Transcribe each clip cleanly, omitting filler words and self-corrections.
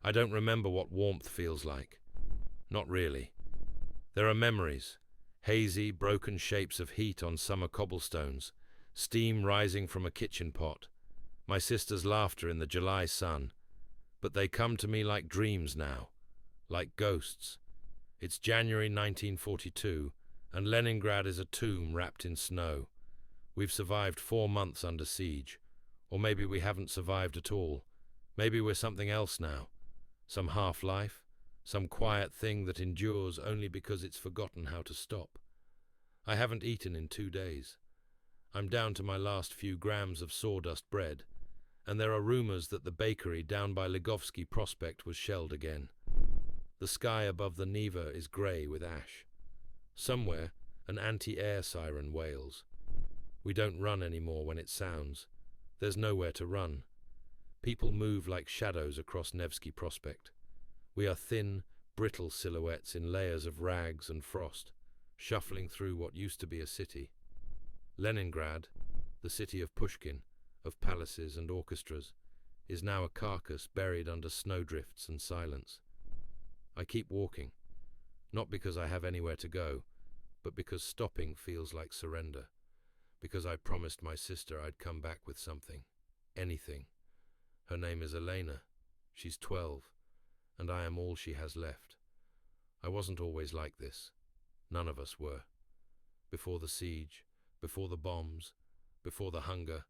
I don't remember what warmth feels like. Not really. There are memories, hazy, broken shapes of heat on summer cobblestones, steam rising from a kitchen pot, my sister's laughter in the July sun, but they come to me like dreams now, like ghosts. It's January 1942, and Leningrad is a tomb wrapped in snow. We've survived 4 months under siege, or maybe we haven't survived at all. Maybe we're something else now, some half-life, some quiet thing that endures only because it's forgotten how to stop. I haven't eaten in 2 days. I'm down to my last few grams of sawdust bread, and there are rumors that the bakery down by Ligovsky Prospect was shelled again. The sky above the Neva is grey with ash. Somewhere, an anti-air siren wails. We don't run anymore when it sounds. There's nowhere to run. People move like shadows across Nevsky Prospect. We are thin, brittle silhouettes in layers of rags and frost, shuffling through what used to be a city. Leningrad, the city of Pushkin, of palaces and orchestras, is now a carcass buried under snowdrifts and silence. I keep walking, not because I have anywhere to go, but because stopping feels like surrender, because I promised my sister I'd come back with something, anything. Her name is Elena. She's 12, and I am all she has left. I wasn't always like this. None of us were. Before the siege, before the bombs, before the hunger,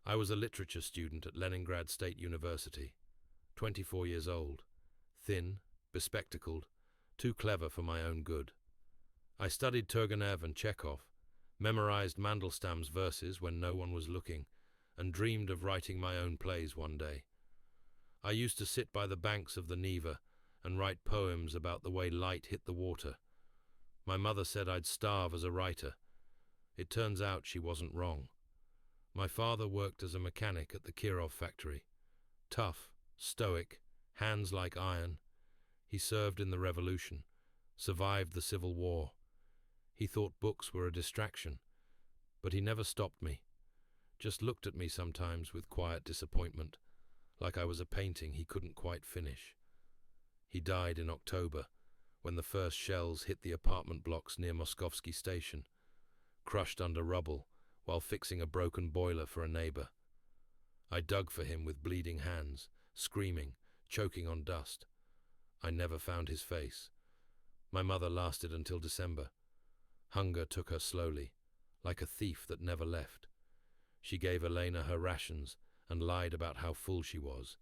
I was a literature student at Leningrad State University, 24 years old, thin, bespectacled, too clever for my own good. I studied Turgenev and Chekhov, memorized Mandelstam's verses when no one was looking, and dreamed of writing my own plays one day. I used to sit by the banks of the Neva and write poems about the way light hit the water. My mother said I'd starve as a writer. It turns out she wasn't wrong. My father worked as a mechanic at the Kirov factory. Tough, stoic, hands like iron. He served in the revolution, survived the Civil War. He thought books were a distraction, but he never stopped me. Just looked at me sometimes with quiet disappointment, like I was a painting he couldn't quite finish. He died in October, when the first shells hit the apartment blocks near Moskovsky Station, crushed under rubble while fixing a broken boiler for a neighbor. I dug for him with bleeding hands, screaming, choking on dust. I never found his face. My mother lasted until December. Hunger took her slowly, like a thief that never left. She gave Elena her rations and lied about how full she was.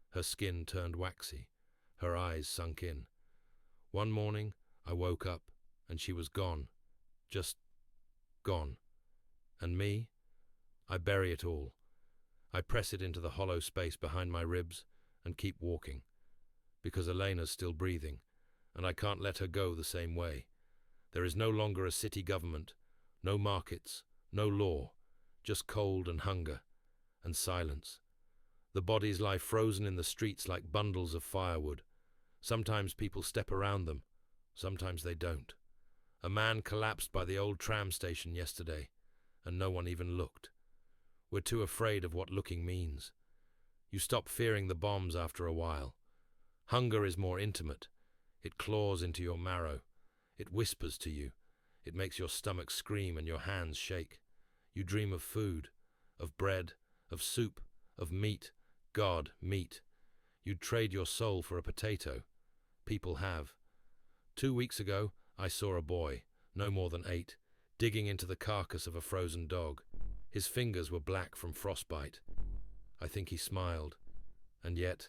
Her skin turned waxy, her eyes sunk in. One morning, I woke up, and she was gone. Just gone. And me? I bury it all. I press it into the hollow space behind my ribs and keep walking. Because Elena's still breathing, and I can't let her go the same way. There is no longer a city government, no markets, no law, just cold and hunger, and silence. The bodies lie frozen in the streets like bundles of firewood. Sometimes people step around them, sometimes they don't. A man collapsed by the old tram station yesterday, and no one even looked. We're too afraid of what looking means. You stop fearing the bombs after a while. Hunger is more intimate. It claws into your marrow. It whispers to you. It makes your stomach scream and your hands shake. You dream of food, of bread, of soup, of meat. God, meat. You'd trade your soul for a potato. People have. 2 weeks ago, I saw a boy, no more than 8, digging into the carcass of a frozen dog. His fingers were black from frostbite. I think he smiled. And yet,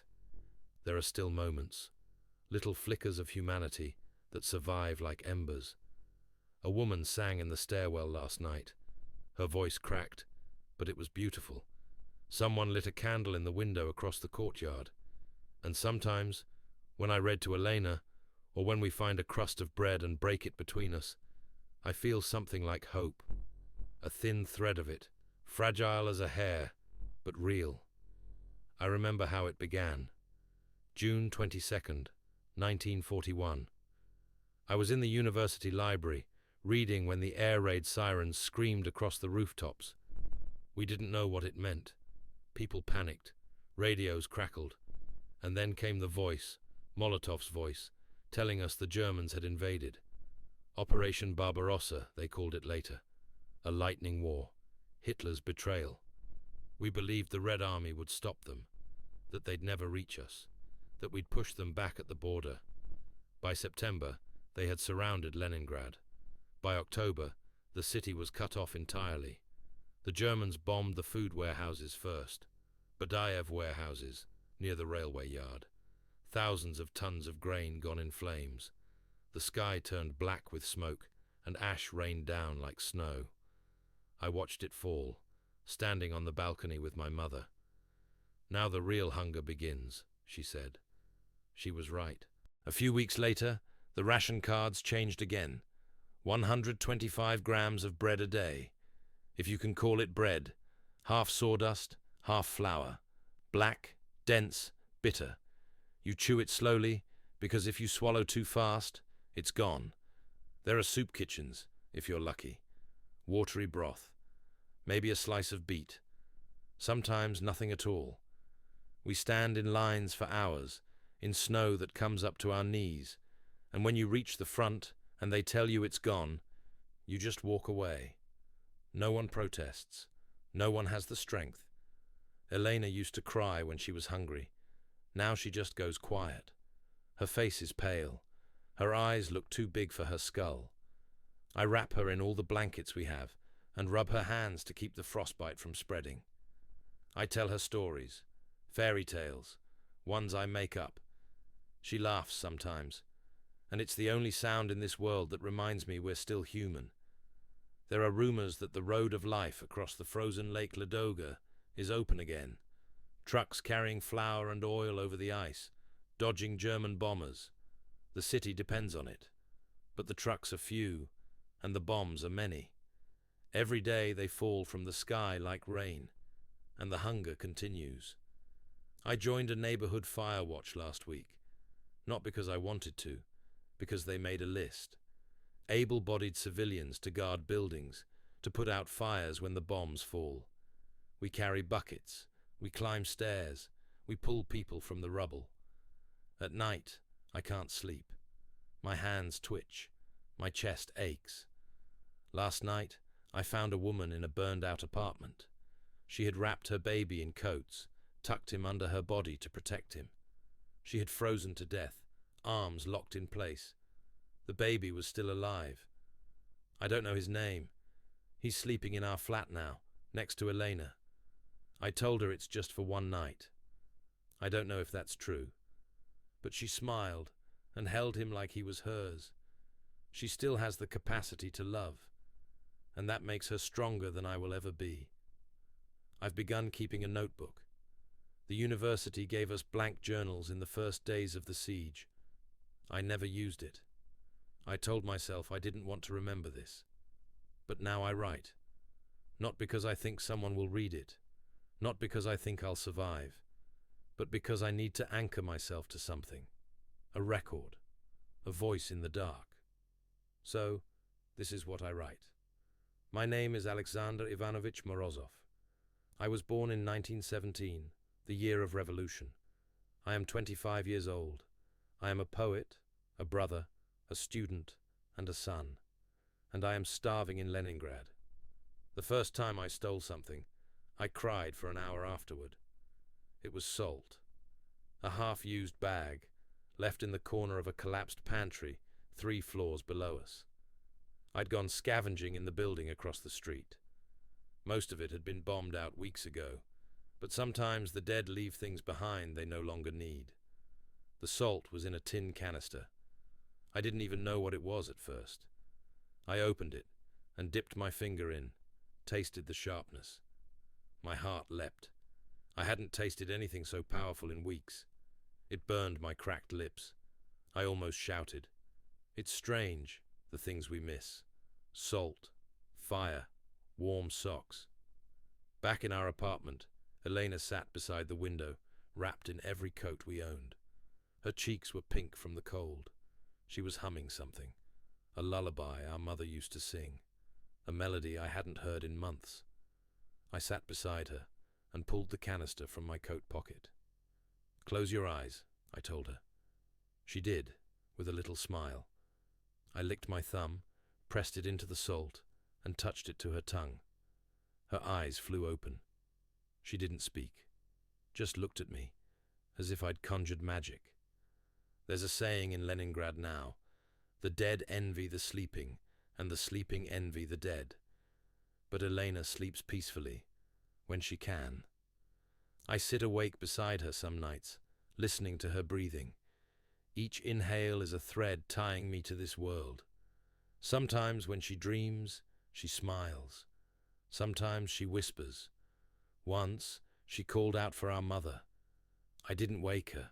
there are still moments, little flickers of humanity that survive like embers. A woman sang in the stairwell last night. Her voice cracked, but it was beautiful. Someone lit a candle in the window across the courtyard. And sometimes, when I read to Elena, or when we find a crust of bread and break it between us, I feel something like hope. A thin thread of it, fragile as a hair, but real. I remember how it began. June 22nd, 1941. I was in the university library, reading when the air raid sirens screamed across the rooftops. We didn't know what it meant. People panicked. Radios crackled. And then came the voice, Molotov's voice, telling us the Germans had invaded. Operation Barbarossa, they called it later. A lightning war. Hitler's betrayal. We believed the Red Army would stop them, that they'd never reach us, that we'd push them back at the border. By September, they had surrounded Leningrad. By October, the city was cut off entirely. The Germans bombed the food warehouses first, Badaev warehouses, near the railway yard. Thousands of tons of grain gone in flames. The sky turned black with smoke, and ash rained down like snow. I watched it fall, standing on the balcony with my mother. "Now the real hunger begins," she said. She was right. A few weeks later, the ration cards changed again. 125 grams of bread a day. If you can call it bread. Half sawdust, half flour. Black, dense, bitter. You chew it slowly, because if you swallow too fast, it's gone. There are soup kitchens, if you're lucky. Watery broth. Maybe a slice of beet. Sometimes nothing at all. We stand in lines for hours, in snow that comes up to our knees, and when you reach the front and they tell you it's gone, you just walk away. No one protests. No one has the strength. Elena used to cry when she was hungry. Now she just goes quiet. Her face is pale. Her eyes look too big for her skull. I wrap her in all the blankets we have and rub her hands to keep the frostbite from spreading. I tell her stories, fairy tales, ones I make up. She laughs sometimes, and it's the only sound in this world that reminds me we're still human. There are rumors that the road of life across the frozen Lake Ladoga is open again. Trucks carrying flour and oil over the ice, dodging German bombers. The city depends on it. But the trucks are few, and the bombs are many. Every day they fall from the sky like rain, and the hunger continues. I joined a neighborhood fire watch last week. Not because I wanted to, because they made a list. Able-bodied civilians to guard buildings, to put out fires when the bombs fall. We carry buckets, we climb stairs, we pull people from the rubble. At night, I can't sleep. My hands twitch, my chest aches. Last night, I found a woman in a burned-out apartment. She had wrapped her baby in coats, tucked him under her body to protect him. She had frozen to death, arms locked in place. The baby was still alive. I don't know his name. He's sleeping in our flat now, next to Elena. I told her it's just for one night. I don't know if that's true. But she smiled and held him like he was hers. She still has the capacity to love, and that makes her stronger than I will ever be. I've begun keeping a notebook. The university gave us blank journals in the first days of the siege. I never used it. I told myself I didn't want to remember this. But now I write. Not because I think someone will read it. Not because I think I'll survive. But because I need to anchor myself to something. A record. A voice in the dark. So, this is what I write. My name is Alexander Ivanovich Morozov. I was born in 1917, the year of revolution. I am 25 years old. I am a poet, a brother, a student, and a son. And I am starving in Leningrad. The first time I stole something, I cried for an hour afterward. It was salt. A half-used bag, left in the corner of a collapsed pantry 3 floors below us. I'd gone scavenging in the building across the street. Most of it had been bombed out weeks ago, but sometimes the dead leave things behind they no longer need. The salt was in a tin canister. I didn't even know what it was at first. I opened it and dipped my finger in, tasted the sharpness. My heart leapt. I hadn't tasted anything so powerful in weeks. It burned my cracked lips. I almost shouted. It's strange, the things we miss. Salt, fire, warm socks. Back in our apartment, Elena sat beside the window, wrapped in every coat we owned. Her cheeks were pink from the cold. She was humming something, a lullaby our mother used to sing, a melody I hadn't heard in months. I sat beside her and pulled the canister from my coat pocket. Close your eyes, I told her. She did, with a little smile. I licked my thumb, pressed it into the salt, and touched it to her tongue. Her eyes flew open. She didn't speak, just looked at me, as if I'd conjured magic. There's a saying in Leningrad now, the dead envy the sleeping, and the sleeping envy the dead. But Elena sleeps peacefully, when she can. I sit awake beside her some nights, listening to her breathing. Each inhale is a thread tying me to this world. Sometimes when she dreams, she smiles. Sometimes she whispers. Once, she called out for our mother. I didn't wake her.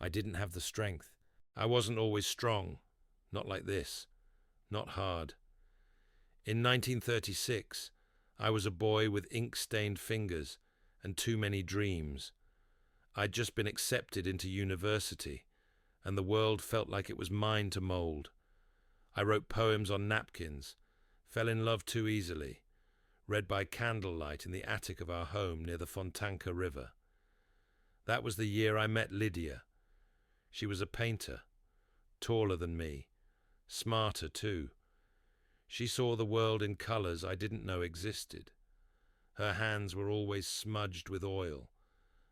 I didn't have the strength. I wasn't always strong. Not like this. Not hard. In 1936, I was a boy with ink-stained fingers and too many dreams. I'd just been accepted into university, and the world felt like it was mine to mold. I wrote poems on napkins, fell in love too easily, read by candlelight in the attic of our home near the Fontanka River. That was the year I met Lydia. She was a painter, taller than me, smarter too. She saw the world in colours I didn't know existed. Her hands were always smudged with oil.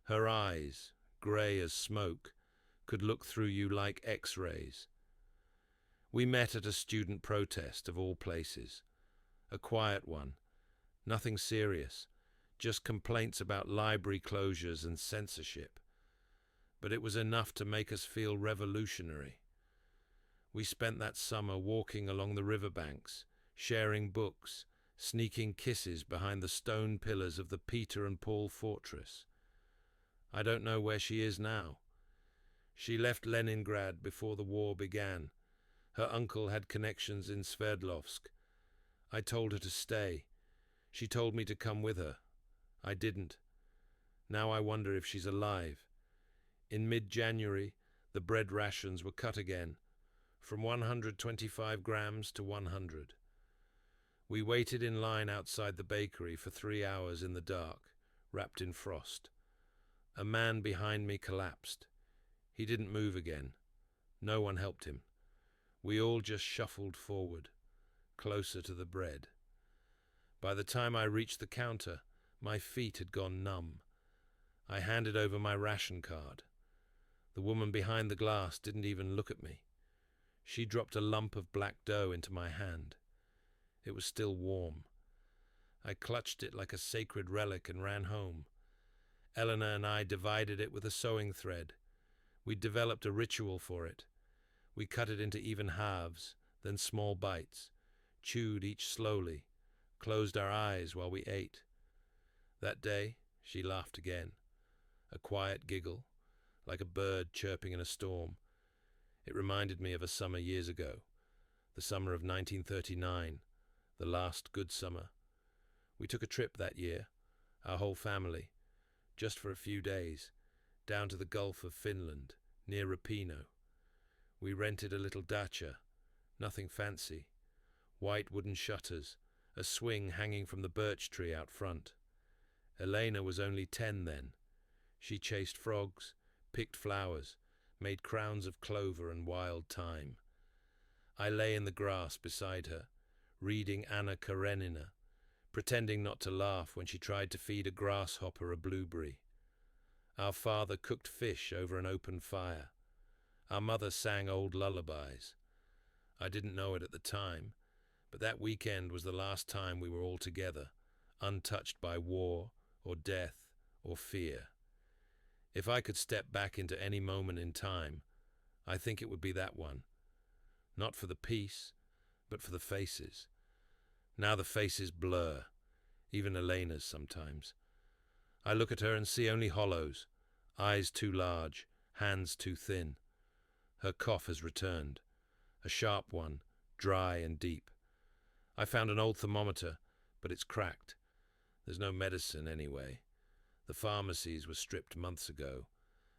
Her eyes, grey as smoke, could look through you like X-rays. We met at a student protest of all places. A quiet one, nothing serious, just complaints about library closures and censorship. But it was enough to make us feel revolutionary. We spent that summer walking along the riverbanks, sharing books, sneaking kisses behind the stone pillars of the Peter and Paul fortress. I don't know where she is now. She left Leningrad before the war began. Her uncle had connections in Sverdlovsk. I told her to stay. She told me to come with her. I didn't. Now I wonder if she's alive. In mid-January, the bread rations were cut again, from 125 grams to 100. We waited in line outside the bakery for 3 hours in the dark, wrapped in frost. A man behind me collapsed. He didn't move again. No one helped him. We all just shuffled forward, closer to the bread. By the time I reached the counter, my feet had gone numb. I handed over my ration card. The woman behind the glass didn't even look at me. She dropped a lump of black dough into my hand. It was still warm. I clutched it like a sacred relic and ran home. Eleanor and I divided it with a sewing thread. We developed a ritual for it. We cut it into even halves, then small bites, chewed each slowly, closed our eyes while we ate. That day, she laughed again. A quiet giggle, like a bird chirping in a storm. It reminded me of a summer years ago, the summer of 1939, the last good summer. We took a trip that year, our whole family, just for a few days, down to the Gulf of Finland, near Rapino. We rented a little dacha, nothing fancy, white wooden shutters, a swing hanging from the birch tree out front. Elena was only 10 then. She chased frogs, picked flowers, made crowns of clover and wild thyme. I lay in the grass beside her, reading Anna Karenina, pretending not to laugh when she tried to feed a grasshopper a blueberry. Our father cooked fish over an open fire. Our mother sang old lullabies. I didn't know it at the time, but that weekend was the last time we were all together, untouched by war or death or fear. If I could step back into any moment in time, I think it would be that one. Not for the peace, but for the faces. Now the faces blur, even Elena's sometimes. I look at her and see only hollows, eyes too large, hands too thin. Her cough has returned, a sharp one, dry and deep. I found an old thermometer, but it's cracked. There's no medicine anyway. The pharmacies were stripped months ago,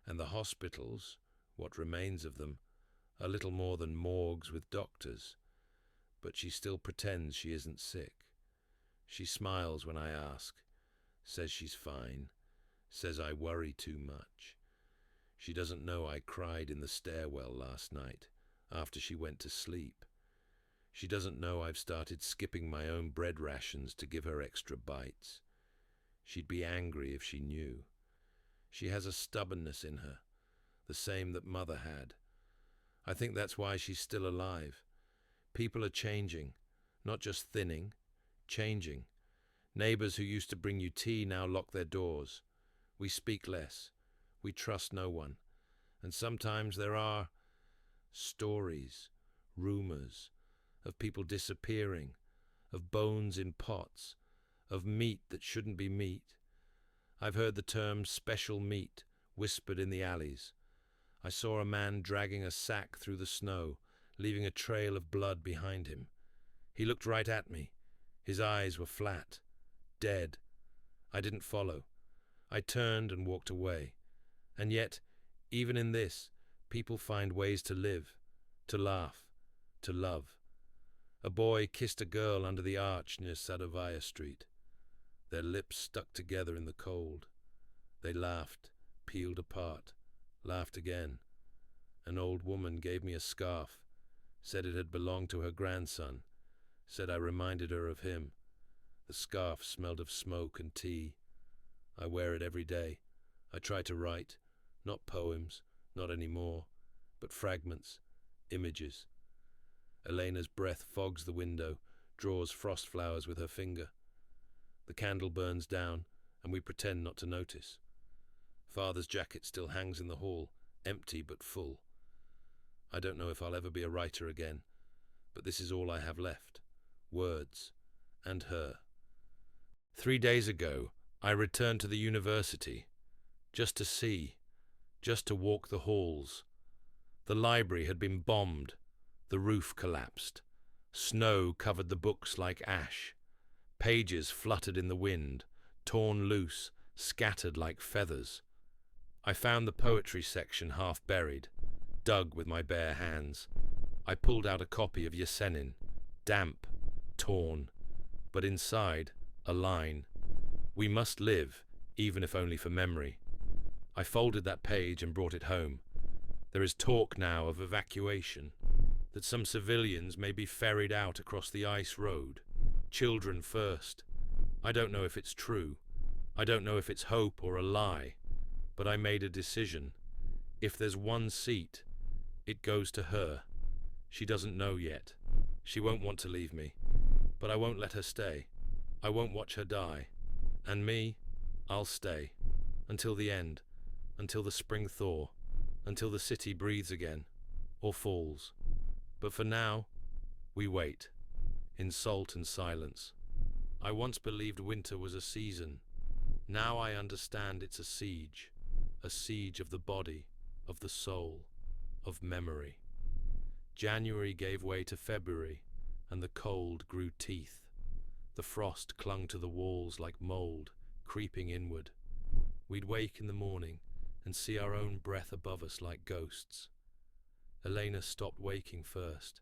and the hospitals, what remains of them, are little more than morgues with doctors. But she still pretends she isn't sick. She smiles when I ask, says she's fine, says I worry too much. She doesn't know I cried in the stairwell last night after she went to sleep. She doesn't know I've started skipping my own bread rations to give her extra bites. She'd be angry if she knew. She has a stubbornness in her, the same that Mother had. I think that's why she's still alive. People are changing, not just thinning, changing. Neighbors who used to bring you tea now lock their doors. We speak less. We trust no one. And sometimes there are stories, rumors, of people disappearing, of bones in pots, of meat that shouldn't be meat. I've heard the term special meat whispered in the alleys. I saw a man dragging a sack through the snow, leaving a trail of blood behind him. He looked right at me. His eyes were flat, dead. I didn't follow. I turned and walked away. And yet, even in this, people find ways to live, to laugh, to love. A boy kissed a girl under the arch near Sadovaya Street. Their lips stuck together in the cold. They laughed, peeled apart, laughed again. An old woman gave me a scarf, said it had belonged to her grandson, said I reminded her of him. The scarf smelled of smoke and tea. I wear it every day. I try to write, not poems, not anymore, but fragments, images. Elena's breath fogs the window, draws frost flowers with her finger. The candle burns down, and we pretend not to notice. Father's jacket still hangs in the hall, empty but full. I don't know if I'll ever be a writer again, but this is all I have left. Words. And her. 3 days ago, I returned to the university, just to see, just to walk the halls. The library had been bombed. The roof collapsed. Snow covered the books like ash. Pages fluttered in the wind, torn loose, scattered like feathers. I found the poetry section half buried, dug with my bare hands. I pulled out a copy of Yesenin, damp, torn, but inside, a line. We must live, even if only for memory. I folded that page and brought it home. There is talk now of evacuation, that some civilians may be ferried out across the ice road. Children first. I don't know if it's true. I don't know if it's hope or a lie. But I made a decision. If there's one seat, it goes to her. She doesn't know yet. She won't want to leave me. But I won't let her stay. I won't watch her die. And me, I'll stay. Until the end. Until the spring thaw. Until the city breathes again. Or falls. But for now, we wait. In salt and silence. I once believed winter was a season. Now I understand it's a siege. A siege of the body, of the soul, of memory. January gave way to February, and the cold grew teeth. The frost clung to the walls like mold, creeping inward. We'd wake in the morning and see our own breath above us like ghosts. Elena stopped waking first.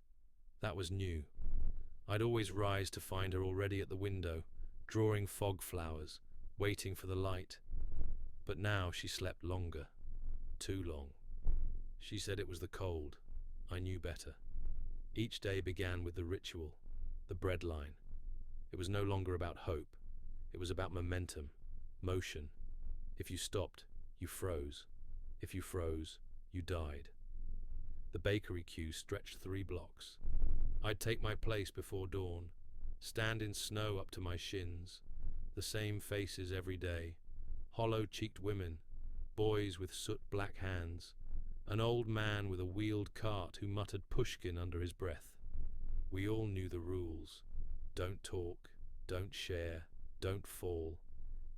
That was new. I'd always rise to find her already at the window, drawing fog flowers, waiting for the light. But now she slept longer. Too long. She said it was the cold. I knew better. Each day began with the ritual, the bread line. It was no longer about hope. It was about momentum, motion. If you stopped, you froze. If you froze, you died. The bakery queue stretched 3 blocks. I'd take my place before dawn, stand in snow up to my shins. The same faces every day. Hollow-cheeked women, boys with soot-black hands, an old man with a wheeled cart who muttered Pushkin under his breath. We all knew the rules. Don't talk, don't share, don't fall,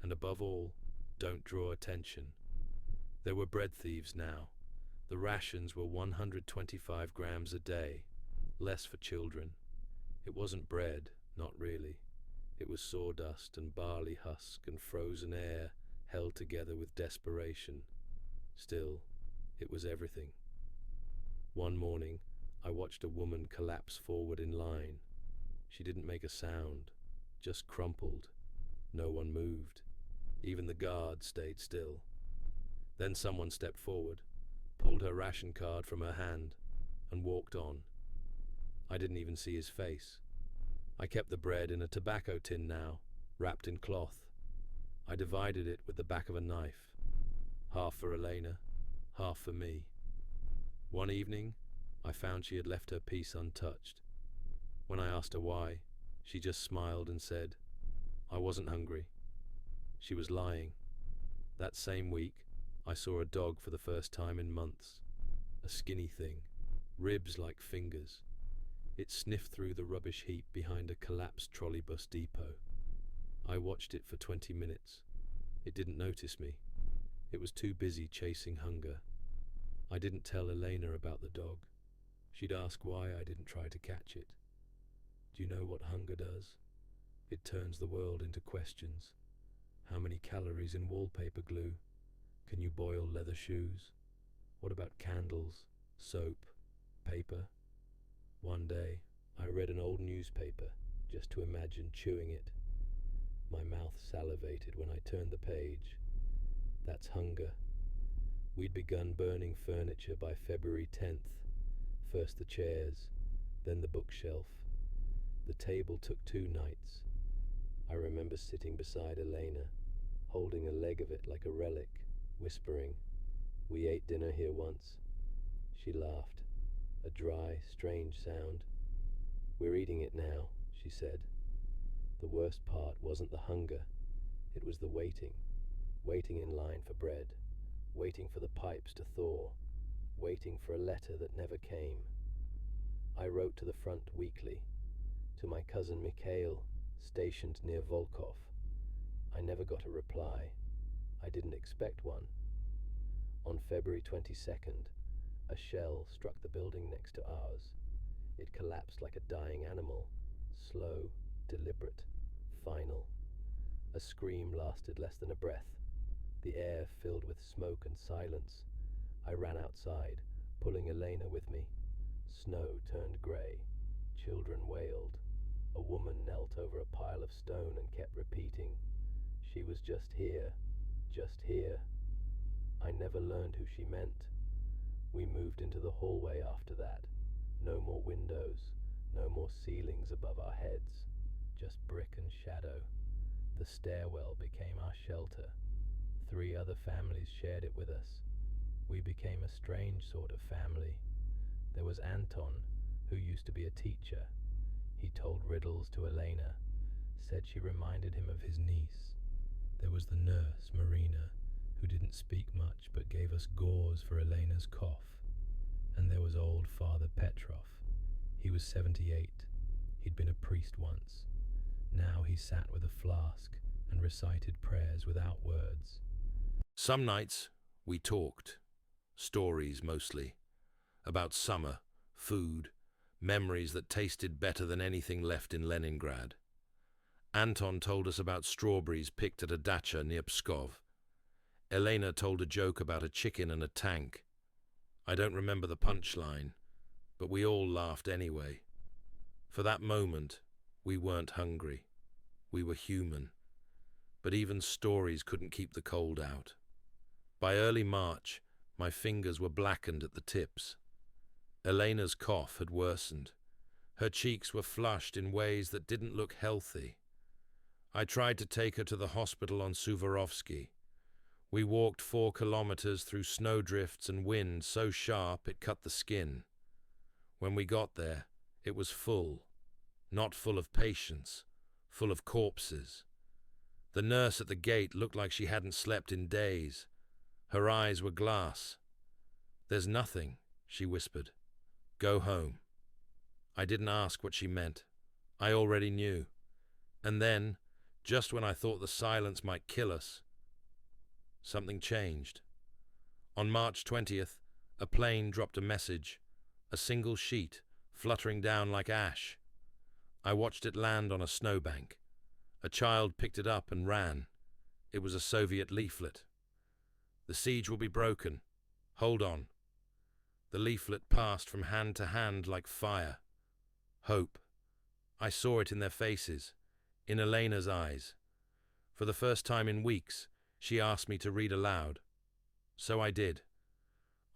and above all, don't draw attention. There were bread thieves now. The rations were 125 grams a day, less for children. It wasn't bread, not really. It was sawdust and barley husk and frozen air held together with desperation. Still, it was everything. One morning, I watched a woman collapse forward in line. She didn't make a sound, just crumpled. No one moved. Even the guard stayed still. Then someone stepped forward, pulled her ration card from her hand, and walked on. I didn't even see his face. I kept the bread in a tobacco tin now, wrapped in cloth. I divided it with the back of a knife. Half for Elena, half for me. One evening, I found she had left her piece untouched. When I asked her why, she just smiled and said, "I wasn't hungry." She was lying. That same week, I saw a dog for the first time in months. A skinny thing, ribs like fingers. It sniffed through the rubbish heap behind a collapsed trolleybus depot. I watched it for 20 minutes. It didn't notice me. It was too busy chasing hunger. I didn't tell Elena about the dog. She'd ask why I didn't try to catch it. Do you know what hunger does? It turns the world into questions. How many calories in wallpaper glue? Can you boil leather shoes? What about candles, soap, paper? One day, I read an old newspaper just to imagine chewing it. My mouth salivated when I turned the page. That's hunger. We'd begun burning furniture by February 10th. First the chairs, then the bookshelf. The table took 2 nights. I remember sitting beside Elena, holding a leg of it like a relic, whispering, "We ate dinner here once." She laughed, a dry, strange sound. "We're eating it now," she said. The worst part wasn't the hunger. It was the waiting. Waiting in line for bread. Waiting for the pipes to thaw. Waiting for a letter that never came. I wrote to the front weekly. To my cousin Mikhail, stationed near Volkov. I never got a reply. I didn't expect one. On February 22nd, a shell struck the building next to ours. It collapsed like a dying animal, slow, deliberate, final. A scream lasted less than a breath. The air filled with smoke and silence. I ran outside, pulling Elena with me. Snow turned grey. Children wailed. A woman knelt over a pile of stone and kept repeating, "She was just here, just here." I never learned who she meant. We moved into the hallway after that. No more windows, no more ceilings above our heads, just brick and shadow. The stairwell became our shelter. 3 other families shared it with us. We became a strange sort of family. There was Anton, who used to be a teacher. He told riddles to Elena, said she reminded him of his niece. There was the nurse, Marina, who didn't speak much but gave us gauze for Elena's cough. And there was old Father Petrov. He was 78. He'd been a priest once. Now he sat with a flask and recited prayers without words. Some nights we talked, stories mostly, about summer, food, memories that tasted better than anything left in Leningrad. Anton told us about strawberries picked at a dacha near Pskov. Elena told a joke about a chicken and a tank. I don't remember the punchline, but we all laughed anyway. For that moment, we weren't hungry. We were human. But even stories couldn't keep the cold out. By early March, my fingers were blackened at the tips. Elena's cough had worsened. Her cheeks were flushed in ways that didn't look healthy. I tried to take her to the hospital on Suvorovsky. We walked 4 kilometers through snowdrifts and wind so sharp it cut the skin. When we got there, it was full. Not full of patients, full of corpses. The nurse at the gate looked like she hadn't slept in days. Her eyes were glass. "There's nothing," she whispered. "Go home." I didn't ask what she meant. I already knew. And then, just when I thought the silence might kill us, something changed. On March 20th, a plane dropped a message, a single sheet, fluttering down like ash. I watched it land on a snowbank. A child picked it up and ran. It was a Soviet leaflet. "The siege will be broken. Hold on." The leaflet passed from hand to hand like fire. Hope. I saw it in their faces, in Elena's eyes. For the first time in weeks, she asked me to read aloud. So I did.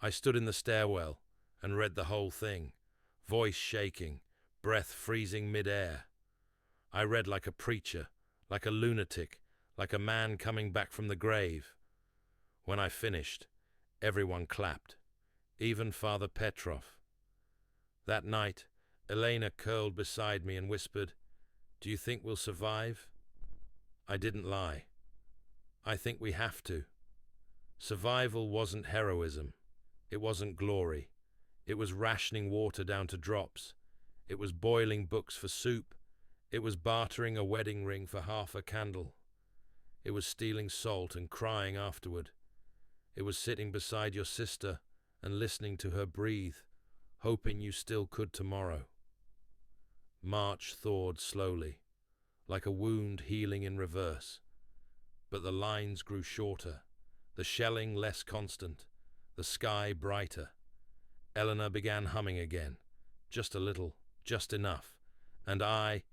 I stood in the stairwell and read the whole thing, voice shaking, breath freezing mid-air. I read like a preacher, like a lunatic, like a man coming back from the grave. When I finished, everyone clapped, even Father Petrov. That night, Elena curled beside me and whispered, "Do you think we'll survive?" I didn't lie. I think we have to. Survival wasn't heroism. It wasn't glory. It was rationing water down to drops. It was boiling books for soup. It was bartering a wedding ring for half a candle. It was stealing salt and crying afterward. It was sitting beside your sister and listening to her breathe, hoping you still could tomorrow. March thawed slowly, like a wound healing in reverse. But the lines grew shorter, the shelling less constant, the sky brighter. Eleanor began humming again, just a little, just enough, and I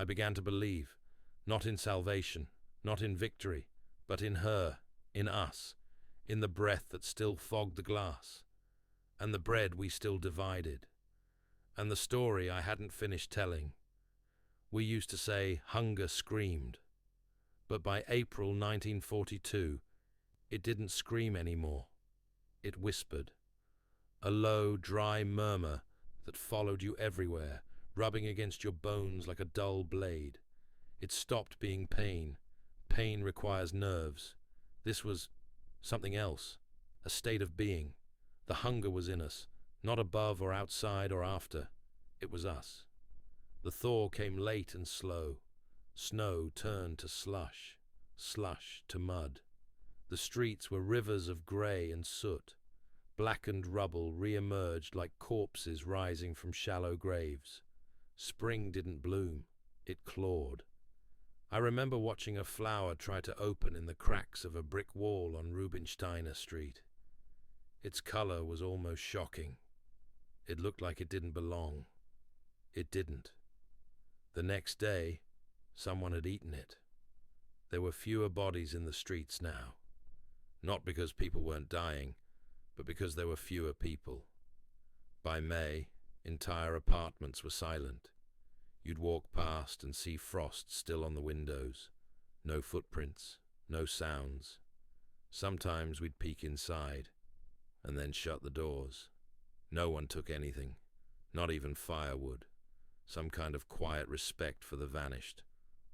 began to believe, not in salvation, not in victory, but in her, in us, in the breath that still fogged the glass, and the bread we still divided, and the story I hadn't finished telling. We used to say hunger screamed, but by April 1942, it didn't scream anymore. It whispered, a low, dry murmur that followed you everywhere, rubbing against your bones like a dull blade. It stopped being pain. Pain requires nerves. This was something else, a state of being. The hunger was in us, not above or outside or after. It was us. The thaw came late and slow. Snow turned to slush, slush to mud. The streets were rivers of grey and soot. Blackened rubble re-emerged like corpses rising from shallow graves. Spring didn't bloom, it clawed. I remember watching a flower try to open in the cracks of a brick wall on Rubinsteiner Street. Its color was almost shocking. It looked like it didn't belong. It didn't. The next day, someone had eaten it. There were fewer bodies in the streets now. Not because people weren't dying, but because there were fewer people. By May, entire apartments were silent. You'd walk past and see frost still on the windows. No footprints, no sounds. Sometimes we'd peek inside, and then shut the doors. No one took anything, not even firewood. Some kind of quiet respect for the vanished,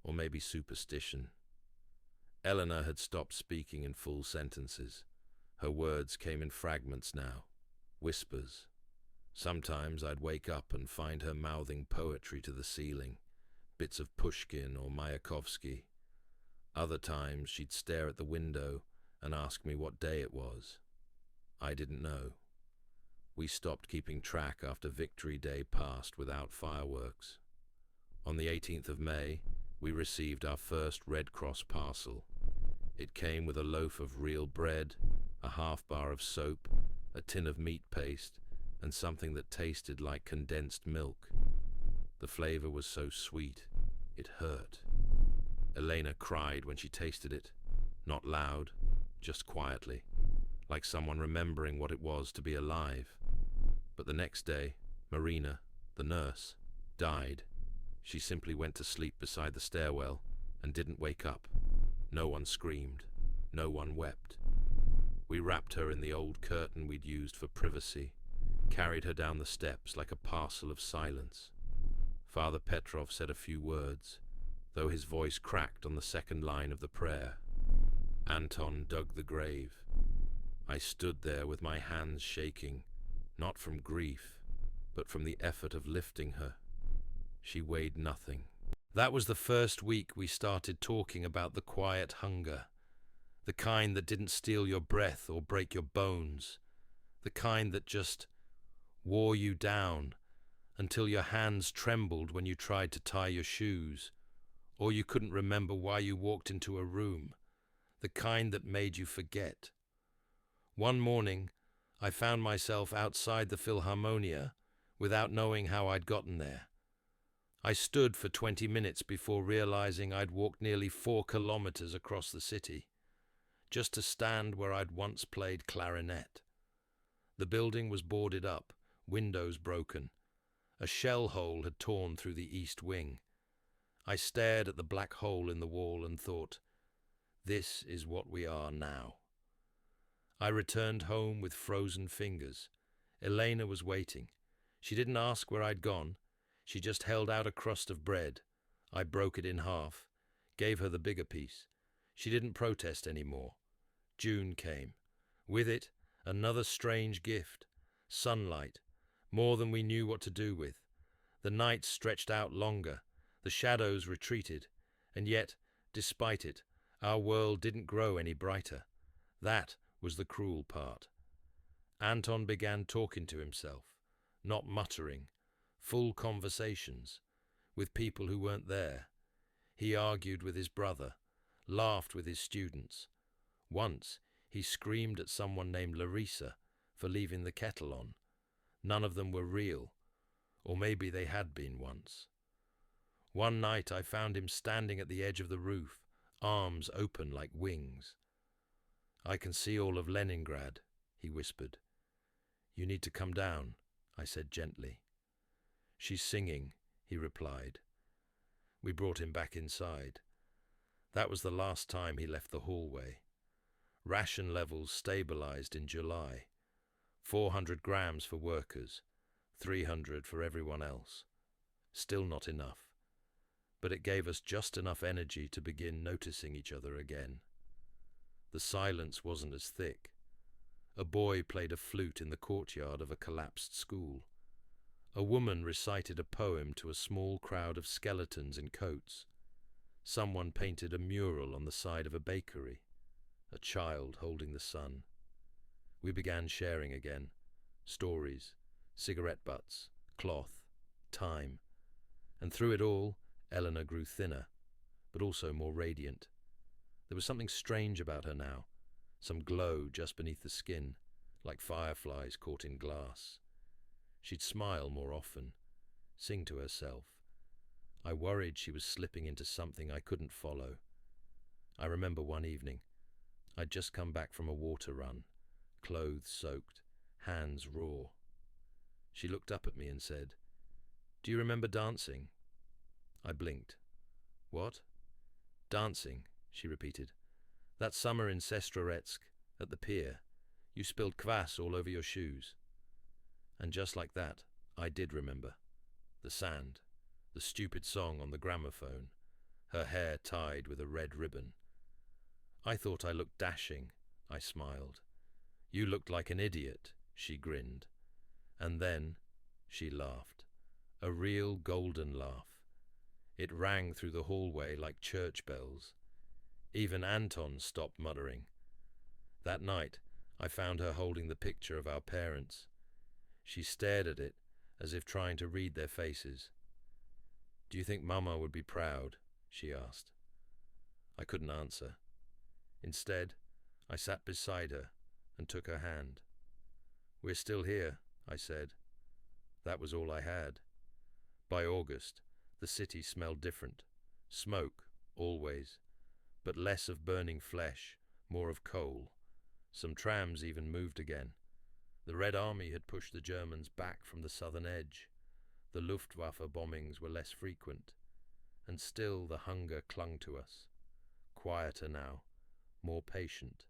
or maybe superstition. Eleanor had stopped speaking in full sentences. Her words came in fragments now, whispers. Sometimes I'd wake up and find her mouthing poetry to the ceiling, bits of Pushkin or Mayakovsky. Other times she'd stare at the window and ask me what day it was. I didn't know. We stopped keeping track after Victory Day passed without fireworks. On the 18th of May, we received our first Red Cross parcel. It came with a loaf of real bread, a half bar of soap, a tin of meat paste, and something that tasted like condensed milk. The flavor was so sweet, it hurt. Elena cried when she tasted it, not loud, just quietly, like someone remembering what it was to be alive. But the next day, Marina, the nurse, died. She simply went to sleep beside the stairwell and didn't wake up. No one screamed. No one wept. We wrapped her in the old curtain we'd used for privacy, carried her down the steps like a parcel of silence. Father Petrov said a few words, though his voice cracked on the second line of the prayer. Anton dug the grave. I stood there with my hands shaking, not from grief, but from the effort of lifting her. She weighed nothing. That was the first week we started talking about the quiet hunger, the kind that didn't steal your breath or break your bones, the kind that just wore you down until your hands trembled when you tried to tie your shoes, or you couldn't remember why you walked into a room, the kind that made you forget. One morning, I found myself outside the Philharmonia without knowing how I'd gotten there. I stood for 20 minutes before realizing I'd walked nearly 4 kilometers across the city, just to stand where I'd once played clarinet. The building was boarded up, windows broken. A shell hole had torn through the east wing. I stared at the black hole in the wall and thought, this is what we are now. I returned home with frozen fingers. Elena was waiting. She didn't ask where I'd gone. She just held out a crust of bread. I broke it in half, gave her the bigger piece. She didn't protest anymore. June came. With it, another strange gift. Sunlight. More than we knew what to do with. The nights stretched out longer. The shadows retreated. And yet, despite it, our world didn't grow any brighter. That was the cruel part. Anton began talking to himself, not muttering, full conversations, with people who weren't there. He argued with his brother, laughed with his students. Once, he screamed at someone named Larissa for leaving the kettle on. None of them were real, or maybe they had been once. One night I found him standing at the edge of the roof, arms open like wings. "I can see all of Leningrad," he whispered. "You need to come down," I said gently. "She's singing," he replied. We brought him back inside. That was the last time he left the hallway. Ration levels stabilized in July. 400 grams for workers, 300 for everyone else. Still not enough. But it gave us just enough energy to begin noticing each other again. The silence wasn't as thick. A boy played a flute in the courtyard of a collapsed school. A woman recited a poem to a small crowd of skeletons in coats. Someone painted a mural on the side of a bakery, a child holding the sun. We began sharing again. Stories, cigarette butts, cloth, time. And through it all, Eleanor grew thinner, but also more radiant. There was something strange about her now, some glow just beneath the skin, like fireflies caught in glass. She'd smile more often, sing to herself. I worried she was slipping into something I couldn't follow. I remember one evening. I'd just come back from a water run, clothes soaked, hands raw. She looked up at me and said, "Do you remember dancing?" I blinked. "What?" "Dancing," she repeated. "That summer in Sestroretsk, at the pier. You spilled kvass all over your shoes." And just like that, I did remember. The sand, the stupid song on the gramophone, her hair tied with a red ribbon. "I thought I looked dashing," I smiled. "You looked like an idiot," she grinned. And then she laughed. A real golden laugh. It rang through the hallway like church bells. Even Anton stopped muttering. That night, I found her holding the picture of our parents. She stared at it, as if trying to read their faces. "Do you think Mama would be proud?" she asked. I couldn't answer. Instead, I sat beside her and took her hand. "We're still here," I said. That was all I had. By August, the city smelled different. Smoke, always, but less of burning flesh, more of coal. Some trams even moved again. The Red Army had pushed the Germans back from the southern edge. The Luftwaffe bombings were less frequent. And still the hunger clung to us. Quieter now, more patient,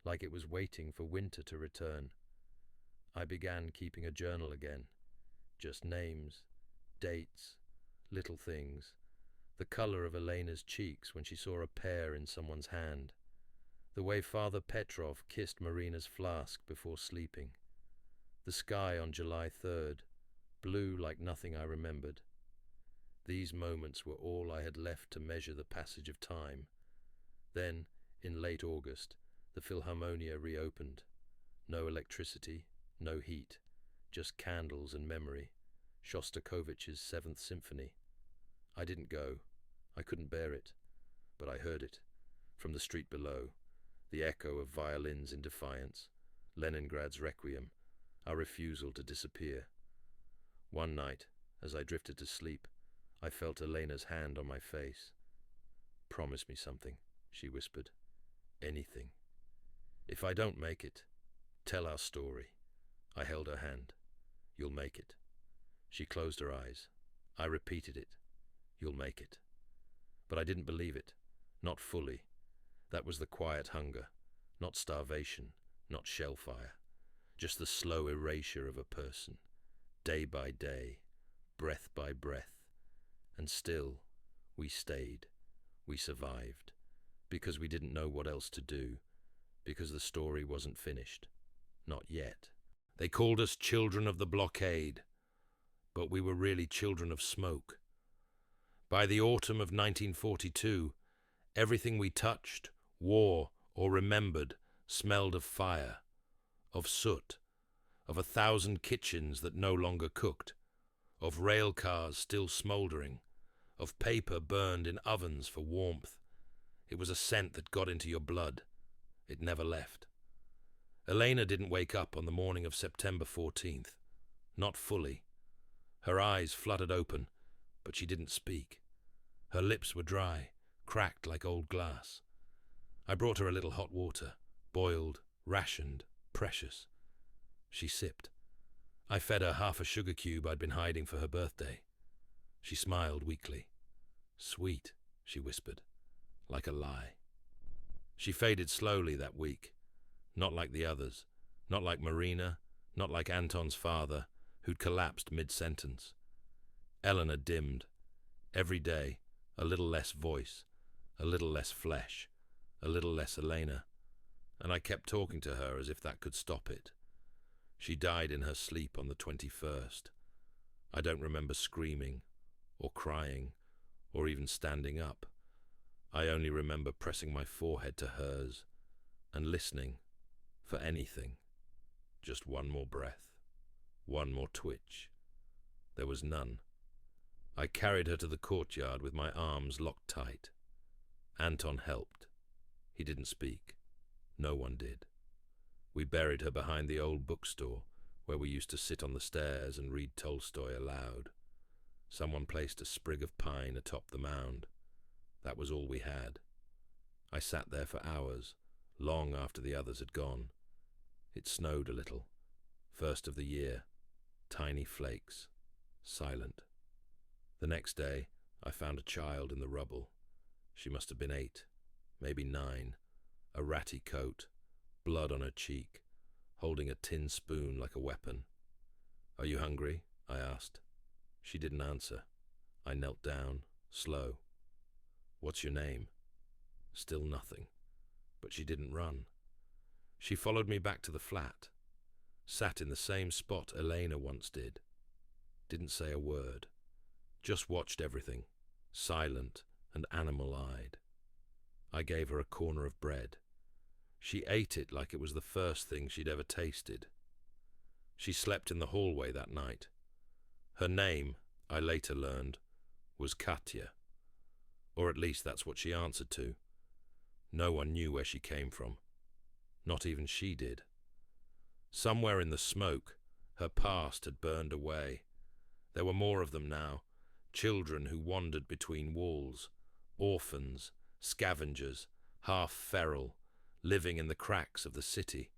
like it was waiting for winter to return. I began keeping a journal again. Just names, dates, little things. The color of Elena's cheeks when she saw a pear in someone's hand. The way Father Petrov kissed Marina's flask before sleeping. The sky on July 3rd, blue like nothing I remembered. These moments were all I had left to measure the passage of time. Then, in late August, the Philharmonia reopened. No electricity, no heat, just candles and memory. Shostakovich's Seventh Symphony. I didn't go. I couldn't bear it. But I heard it. From the street below. The echo of violins in defiance. Leningrad's Requiem. Our refusal to disappear. One night, as I drifted to sleep, I felt Elena's hand on my face. "Promise me something," she whispered. "Anything. If I don't make it, tell our story. I held her hand. You'll make it. She closed her eyes. I repeated it. You'll make it. But I didn't believe it. Not fully. That was the quiet hunger. Not starvation. Not shell fire. Just the slow erasure of a person. Day by day. Breath by breath. And still, we stayed. We survived. Because we didn't know what else to do. Because the story wasn't finished. Not yet. They called us children of the blockade. But we were really children of smoke. By the autumn of 1942, everything we touched, wore, or remembered smelled of fire, of soot, of 1,000 kitchens that no longer cooked, of rail cars still smouldering, of paper burned in ovens for warmth. It was a scent that got into your blood. It never left. Elena didn't wake up on the morning of September 14th. Not fully. Her eyes fluttered open, but she didn't speak. Her lips were dry, cracked like old glass. I brought her a little hot water, boiled, rationed, precious. She sipped. I fed her half a sugar cube I'd been hiding for her birthday. She smiled weakly. Sweet, she whispered, like a lie. She faded slowly that week. Not like the others. Not like Marina. Not like Anton's father, who'd collapsed mid-sentence. Eleanor dimmed. Every day, a little less voice, a little less flesh, a little less Elena. And I kept talking to her as if that could stop it. She died in her sleep on the 21st. I don't remember screaming, or crying, or even standing up. I only remember pressing my forehead to hers and listening for anything. Just one more breath, one more twitch. There was none. I carried her to the courtyard with my arms locked tight. Anton helped. He didn't speak. No one did. We buried her behind the old bookstore where we used to sit on the stairs and read Tolstoy aloud. Someone placed a sprig of pine atop the mound. That was all we had. I sat there for hours, long after the others had gone. It snowed a little. First of the year. Tiny flakes. Silent. The next day, I found a child in the rubble. She must have been 8, maybe 9. A ratty coat, blood on her cheek, holding a tin spoon like a weapon. Are you hungry? I asked. She didn't answer. I knelt down, slow. What's your name? Still nothing. But she didn't run. She followed me back to the flat. Sat in the same spot Elena once did. Didn't say a word. Just watched everything, silent and animal-eyed. I gave her a corner of bread. She ate it like it was the first thing she'd ever tasted. She slept in the hallway that night. Her name, I later learned, was Katya. Or at least that's what she answered to. No one knew where she came from. Not even she did. Somewhere in the smoke, her past had burned away. There were more of them now, children who wandered between walls, orphans, scavengers, half feral, living in the cracks of the city.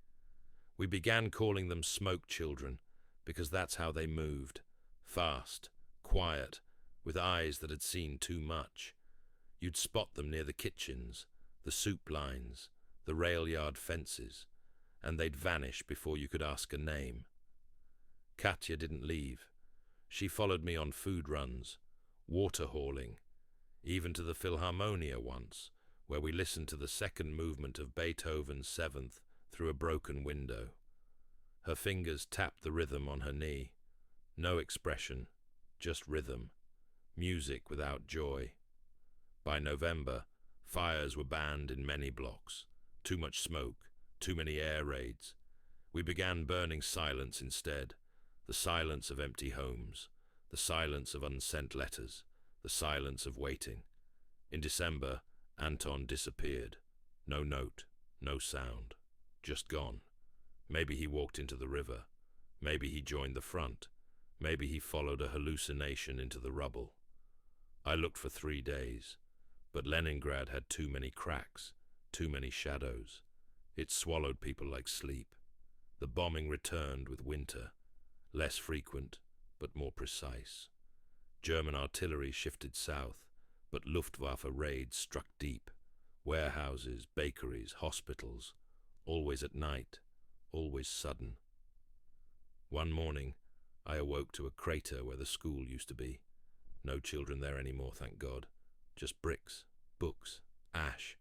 We began calling them smoke children, because that's how they moved, fast, quiet, with eyes that had seen too much. You'd spot them near the kitchens, the soup lines, the rail yard fences, and they'd vanish before you could ask a name. Katya didn't leave. She followed me on food runs, water hauling, even to the Philharmonia once, where we listened to the second movement of Beethoven's Seventh through a broken window. Her fingers tapped the rhythm on her knee. No expression, just rhythm, music without joy. By November, fires were banned in many blocks. Too much smoke, too many air raids. We began burning silence instead, the silence of empty homes, the silence of unsent letters, the silence of waiting. In December, Anton disappeared. No note, no sound, just gone. Maybe he walked into the river. Maybe he joined the front. Maybe he followed a hallucination into the rubble. I looked for 3 days, but Leningrad had too many cracks, too many shadows. It swallowed people like sleep. The bombing returned with winter, less frequent, but more precise. German artillery shifted south, but Luftwaffe raids struck deep. Warehouses, bakeries, hospitals, always at night, always sudden. One morning, I awoke to a crater where the school used to be. No children there anymore, thank God. Just bricks, books, ash.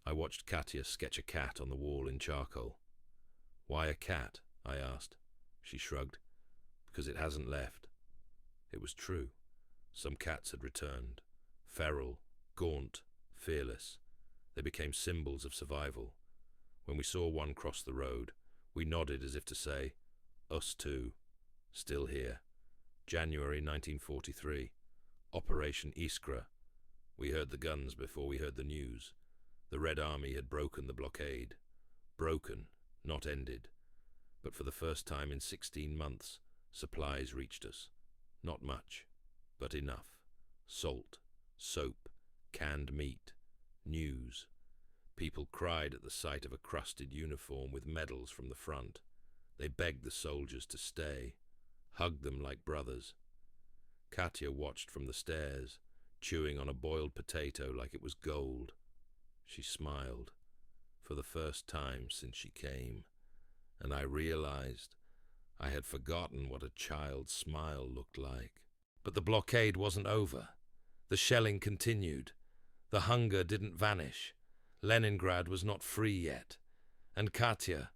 I watched Katya sketch a cat on the wall in charcoal. "Why a cat?" I asked. She shrugged. "Because it hasn't left." It was true. Some cats had returned. Feral, gaunt, fearless. They became symbols of survival. When we saw one cross the road, we nodded as if to say, "Us too. Still here." January 1943. Operation Iskra. We heard the guns before we heard the news. The Red Army had broken the blockade. Broken, not ended. But for the first time in 16 months, supplies reached us. Not much, but enough. Salt, soap, canned meat, news. People cried at the sight of a crusted uniform with medals from the front. They begged the soldiers to stay, hugged them like brothers. Katya watched from the stairs, chewing on a boiled potato like it was gold. She smiled, for the first time since she came, and I realized I had forgotten what a child's smile looked like. But the blockade wasn't over. The shelling continued. The hunger didn't vanish. Leningrad was not free yet. And Katya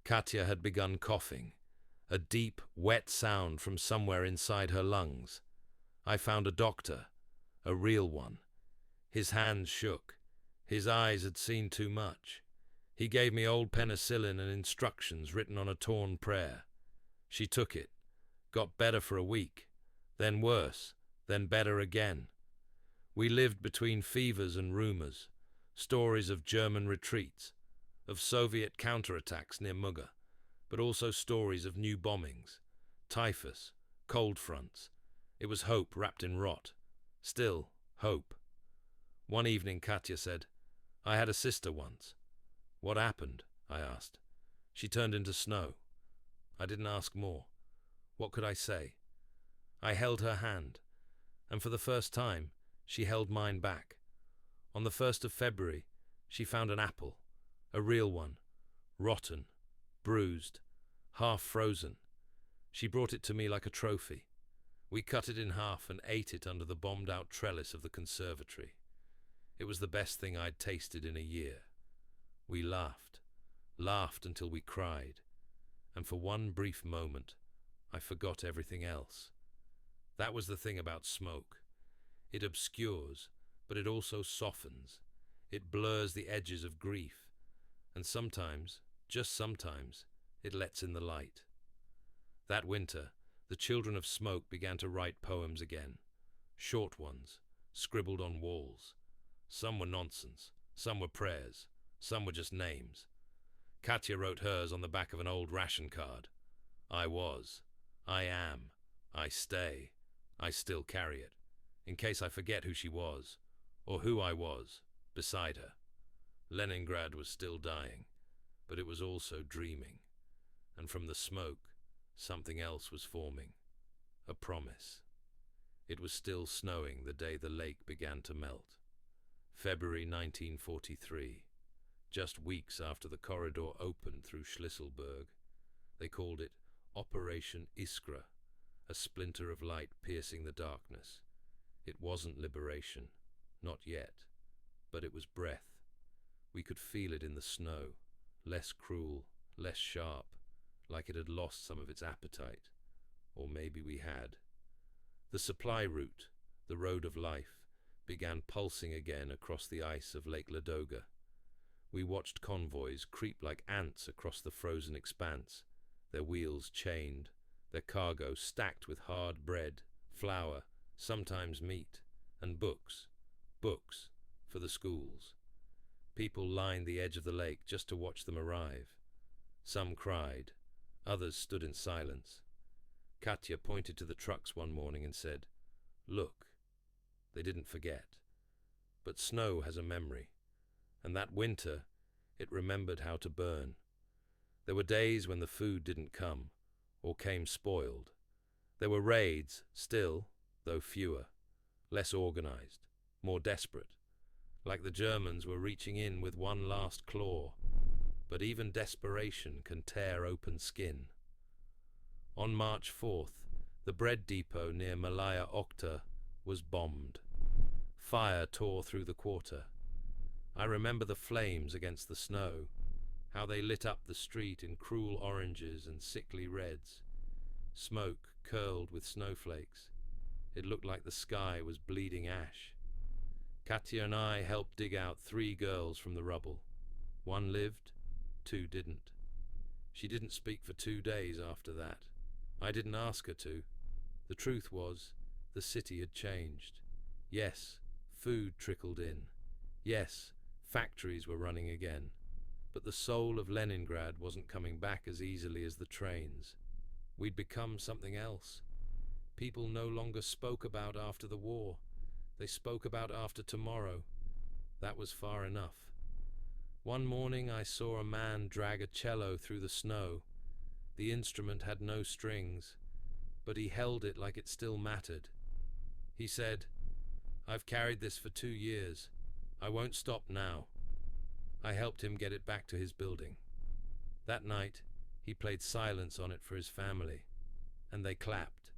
had begun coughing, a deep, wet sound from somewhere inside her lungs. I found a doctor, a real one. His hands shook. His eyes had seen too much. He gave me old penicillin and instructions written on a torn prayer. She took it, got better for a week, then worse, then better again. We lived between fevers and rumors, stories of German retreats, of Soviet counterattacks near Muga, but also stories of new bombings, typhus, cold fronts. It was hope wrapped in rot. Still, hope. One evening Katya said, "I had a sister once." "What happened?" I asked. She turned into snow. I didn't ask more. What could I say? I held her hand, and for the first time, she held mine back. On the 1st of February, she found an apple, a real one, rotten, bruised, half frozen. She brought it to me like a trophy. We cut it in half and ate it under the bombed-out trellis of the conservatory. It was the best thing I'd tasted in a year. We laughed until we cried, and for one brief moment, I forgot everything else. That was the thing about smoke. It obscures, but it also softens. It blurs the edges of grief, and sometimes, just sometimes, it lets in the light. That winter, the children of smoke began to write poems again, short ones, scribbled on walls. Some were nonsense, some were prayers, some were just names. Katya wrote hers on the back of an old ration card. I was, I am, I stay, I still carry it, in case I forget who she was, or who I was, beside her. Leningrad was still dying, but it was also dreaming, and from the smoke, something else was forming, a promise. It was still snowing the day the lake began to melt. February 1943, just weeks after the corridor opened through Schlisselburg. They called it Operation Iskra, a splinter of light piercing the darkness. It wasn't liberation, not yet, but it was breath. We could feel it in the snow, less cruel, less sharp, like it had lost some of its appetite. Or maybe we had. The supply route, the road of life, began pulsing again across the ice of Lake Ladoga. We watched convoys creep like ants across the frozen expanse, their wheels chained, their cargo stacked with hard bread, flour, sometimes meat, and books for the schools. People lined the edge of the lake just to watch them arrive. Some cried, others stood in silence. Katya pointed to the trucks one morning and said, "Look." They didn't forget. But snow has a memory, and that winter it remembered how to burn. There were days when the food didn't come, or came spoiled. There were raids, still, though fewer, less organized, more desperate, like the Germans were reaching in with one last claw. But even desperation can tear open skin. On March 4th, the bread depot near Malaya Okta was bombed. Fire tore through the quarter. I remember the flames against the snow, how they lit up the street in cruel oranges and sickly reds. Smoke curled with snowflakes. It looked like the sky was bleeding ash. Katya and I helped dig out 3 girls from the rubble. 1 lived, 2 didn't. She didn't speak for 2 days after that. I didn't ask her to. The truth was, the city had changed. Yes, food trickled in. Yes, factories were running again. But the soul of Leningrad wasn't coming back as easily as the trains. We'd become something else. People no longer spoke about after the war. They spoke about after tomorrow. That was far enough. One morning I saw a man drag a cello through the snow. The instrument had no strings, but he held it like it still mattered. He said, "I've carried this for 2 years. I won't stop now." I helped him get it back to his building. That night, he played silence on it for his family, and they clapped.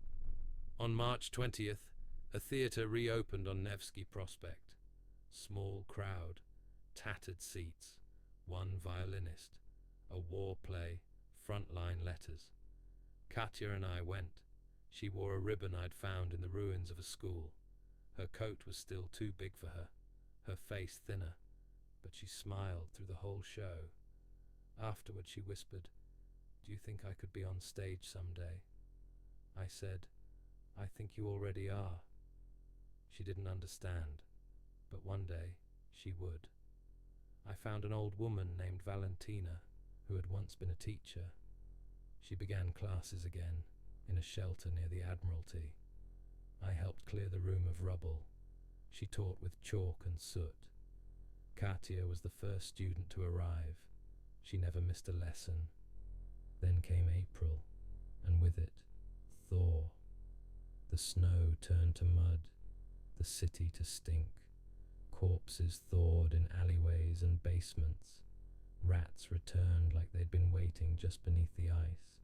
On March 20th, a theatre reopened on Nevsky Prospect. Small crowd, tattered seats, 1 violinist, a war play, frontline letters. Katya and I went. She wore a ribbon I'd found in the ruins of a school. Her coat was still too big for her, her face thinner, but she smiled through the whole show. Afterward she whispered, "Do you think I could be on stage someday?" I said, "I think you already are." She didn't understand, but one day she would. I found an old woman named Valentina, who had once been a teacher. She began classes again, in a shelter near the Admiralty. I helped clear the room of rubble. She taught with chalk and soot. Katya was the first student to arrive. She never missed a lesson. Then came April, and with it, thaw. The snow turned to mud, the city to stink. Corpses thawed in alleyways and basements. Rats returned like they'd been waiting just beneath the ice.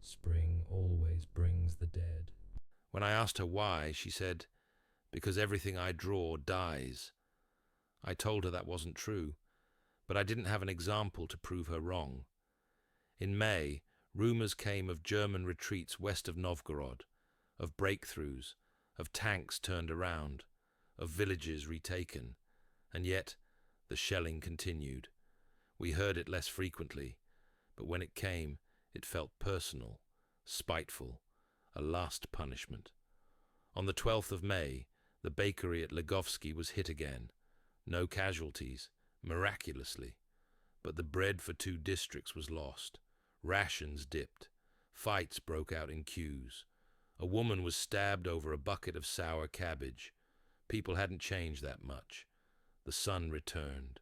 Spring always brings the dead. When I asked her why, she said, "Because everything I draw dies." I told her that wasn't true, but I didn't have an example to prove her wrong. In May, rumors came of German retreats west of Novgorod, of breakthroughs, of tanks turned around, of villages retaken, and yet the shelling continued. We heard it less frequently, but when it came, it felt personal, spiteful, a last punishment. On the 12th of May, the bakery at Legovsky was hit again. No casualties, miraculously, but the bread for 2 districts was lost. Rations dipped. Fights broke out in queues. A woman was stabbed over a bucket of sour cabbage. People hadn't changed that much. The sun returned.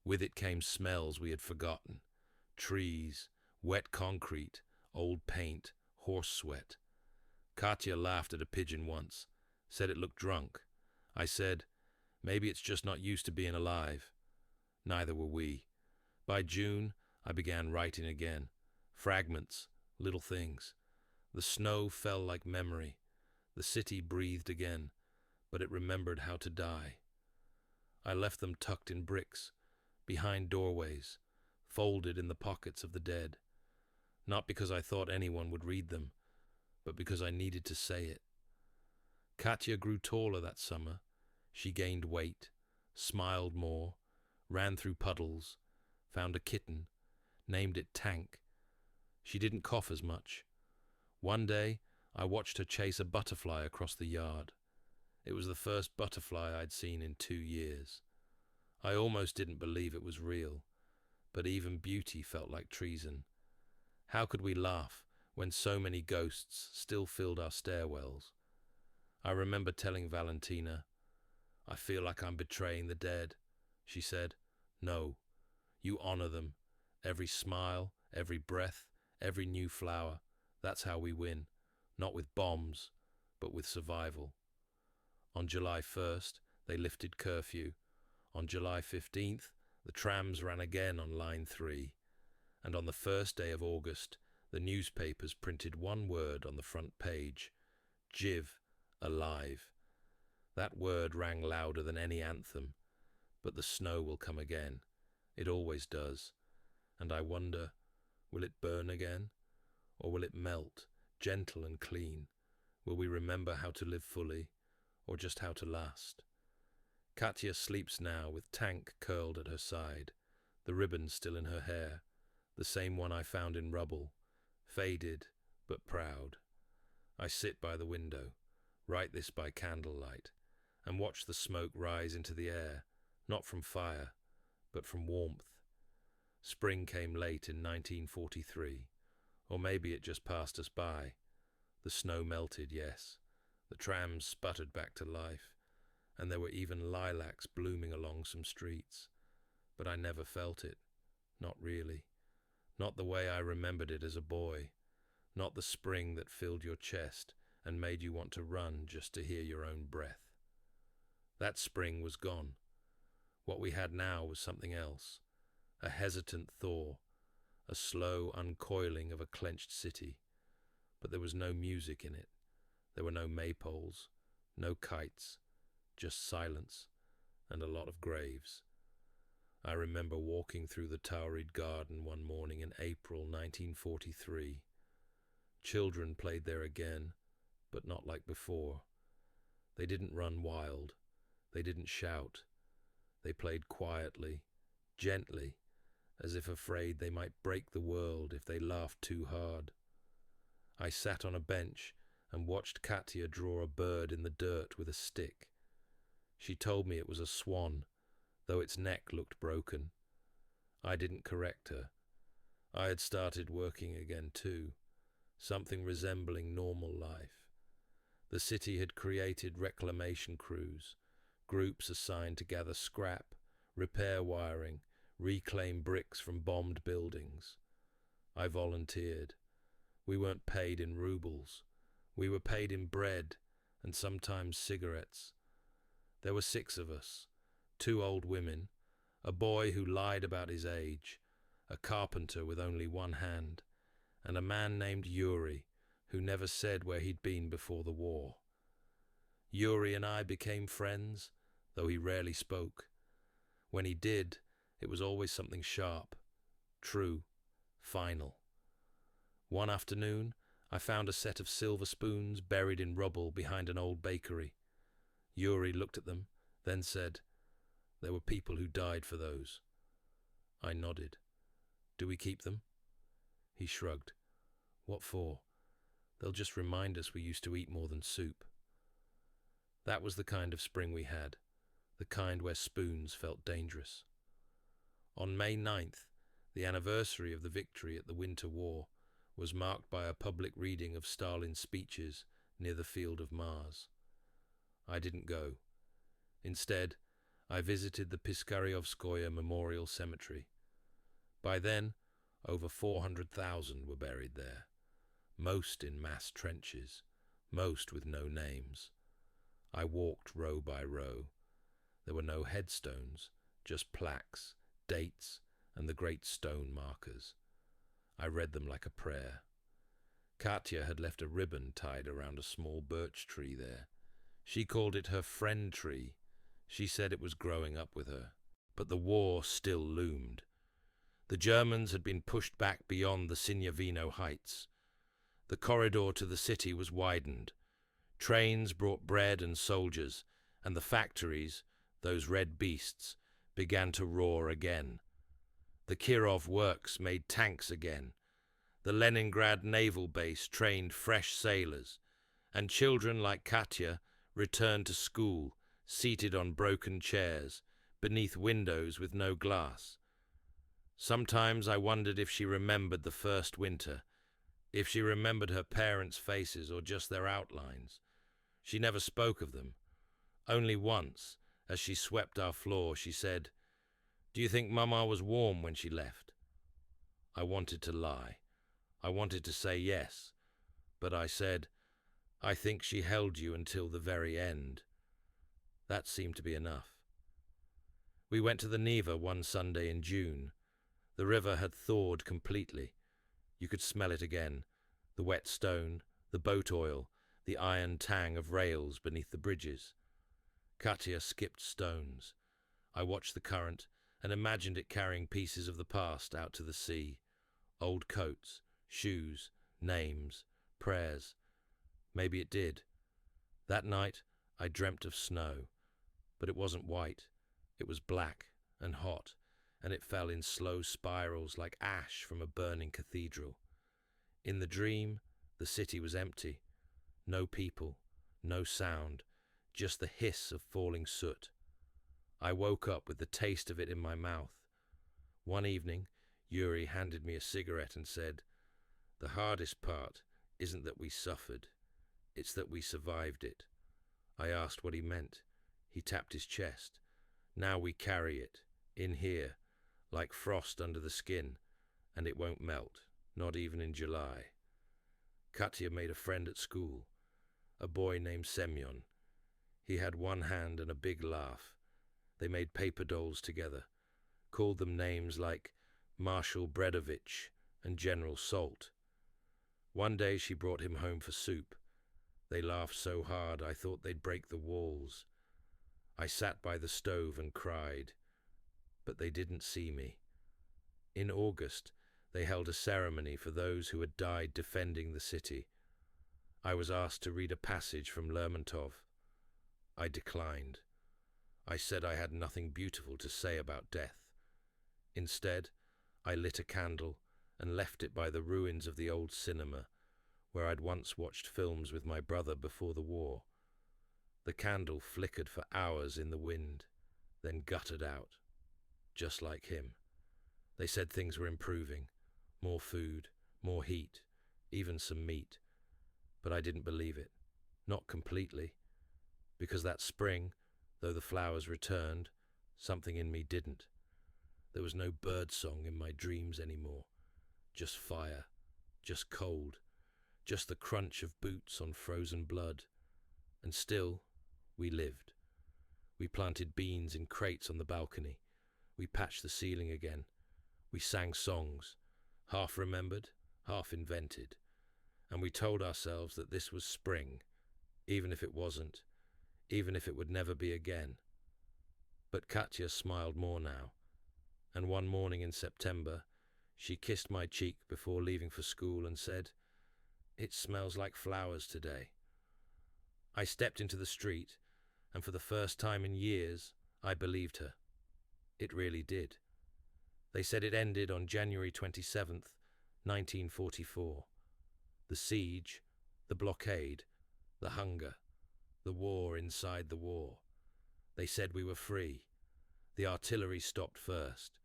With it came smells we had forgotten. Trees, wet concrete, old paint, horse sweat. Katya laughed at a pigeon once, said it looked drunk. I said, "Maybe it's just not used to being alive." Neither were we. By June, I began writing again. Fragments, little things. The snow fell like memory. The city breathed again, but it remembered how to die. I left them tucked in bricks, behind doorways, folded in the pockets of the dead. Not because I thought anyone would read them, but because I needed to say it. Katya grew taller that summer. She gained weight, smiled more, ran through puddles, found a kitten, named it Tank. She didn't cough as much. One day, I watched her chase a butterfly across the yard. It was the first butterfly I'd seen in 2 years. I almost didn't believe it was real, but even beauty felt like treason. How could we laugh when so many ghosts still filled our stairwells? I remember telling Valentina, "I feel like I'm betraying the dead." She said, "No, you honor them, every smile, Every breath, every new flower, that's how we win. Not with bombs, but with survival. On July 1st, they lifted curfew. On July 15th, the trams ran again on Line 3. And on the first day of August, the newspapers printed one word on the front page: Jiv, alive. That word rang louder than any anthem. But the snow will come again. It always does. And I wonder, will it burn again? Or will it melt, gentle and clean? Will we remember how to live fully, or just how to last? Katya sleeps now with Tank curled at her side, the ribbon still in her hair, the same one I found in rubble, faded but proud. I sit by the window, write this by candlelight, and watch the smoke rise into the air, not from fire, but from warmth. Spring came late in 1943, or maybe it just passed us by. The snow melted, yes. The trams sputtered back to life, and there were even lilacs blooming along some streets. But I never felt it. Not really. Not the way I remembered it as a boy. Not the spring that filled your chest and made you want to run just to hear your own breath. That spring was gone. What we had now was something else. A hesitant thaw, a slow uncoiling of a clenched city. But there was no music in it. There were no maypoles, no kites, just silence and a lot of graves. I remember walking through the toweried garden one morning in April 1943. Children played there again, but not like before. They didn't run wild. They didn't shout. They played quietly, gently, as if afraid they might break the world if they laughed too hard. I sat on a bench and watched Katya draw a bird in the dirt with a stick. She told me it was a swan, though its neck looked broken. I didn't correct her. I had started working again too, something resembling normal life. The city had created reclamation crews, groups assigned to gather scrap, repair wiring, reclaim bricks from bombed buildings. I volunteered. We weren't paid in rubles. We were paid in bread and sometimes cigarettes. There were 6 of us, 2 old women, a boy who lied about his age, a carpenter with only one hand, and a man named Yuri, who never said where he'd been before the war. Yuri and I became friends, though he rarely spoke. When he did, it was always something sharp, true, final. One afternoon, I found a set of silver spoons buried in rubble behind an old bakery. Yuri looked at them, then said, "There were people who died for those." I nodded. "Do we keep them?" He shrugged. "What for? They'll just remind us we used to eat more than soup." That was the kind of spring we had, the kind where spoons felt dangerous. On May 9th, the anniversary of the victory at the Winter War, was marked by a public reading of Stalin's speeches near the Field of Mars. I didn't go. Instead, I visited the Piskaryovskoye Memorial Cemetery. By then, over 400,000 were buried there, most in mass trenches, most with no names. I walked row by row. There were no headstones, just plaques, dates, and the great stone markers. I read them like a prayer. Katya had left a ribbon tied around a small birch tree there. She called it her friend tree. She said it was growing up with her. But the war still loomed. The Germans had been pushed back beyond the Sinyavino heights. The corridor to the city was widened. Trains brought bread and soldiers, and the factories, those red beasts, began to roar again. The Kirov works made tanks again. The Leningrad naval base trained fresh sailors, and children like Katya returned to school, seated on broken chairs, beneath windows with no glass. Sometimes I wondered if she remembered the first winter, if she remembered her parents' faces or just their outlines. She never spoke of them. Only once, as she swept our floor, she said, "Do you think Mama was warm when she left?" I wanted to lie. I wanted to say yes, but I said, "I think she held you until the very end." That seemed to be enough. We went to the Neva one Sunday in June. The river had thawed completely. You could smell it again, the wet stone, the boat oil, the iron tang of rails beneath the bridges. Katya skipped stones. I watched the current and imagined it carrying pieces of the past out to the sea. Old coats, shoes, names, prayers. Maybe it did. That night I dreamt of snow, but it wasn't white. It was black and hot, and it fell in slow spirals like ash from a burning cathedral. In the dream, the city was empty. No people, no sound, just the hiss of falling soot. I woke up with the taste of it in my mouth. One evening, Yuri handed me a cigarette and said, "The hardest part isn't that we suffered, it's that we survived it." I asked what he meant. He tapped his chest. "Now we carry it, in here, like frost under the skin, and it won't melt, not even in July." Katya made a friend at school, a boy named Semyon. He had one hand and a big laugh. They made paper dolls together, called them names like Marshal Bredovich and General Salt. One day she brought him home for soup. They laughed so hard I thought they'd break the walls. I sat by the stove and cried, but they didn't see me. In August, they held a ceremony for those who had died defending the city. I was asked to read a passage from Lermontov. I declined. I said I had nothing beautiful to say about death. Instead, I lit a candle and left it by the ruins of the old cinema, where I'd once watched films with my brother before the war. The candle flickered for hours in the wind, then guttered out, just like him. They said things were improving, more food, more heat, even some meat. But I didn't believe it, not completely, because that spring, though the flowers returned, something in me didn't. There was no bird song in my dreams anymore, just fire, just cold, just the crunch of boots on frozen blood. And still, we lived. We planted beans in crates on the balcony. We patched the ceiling again. We sang songs, half remembered, half invented. And we told ourselves that this was spring, even if it wasn't, even if it would never be again. But Katya smiled more now, and one morning in September, she kissed my cheek before leaving for school and said, "It smells like flowers today." I stepped into the street, and for the first time in years, I believed her. It really did. They said it ended on January 27th, 1944. The siege, the blockade, the hunger, the war inside the war. They said we were free. The artillery stopped first.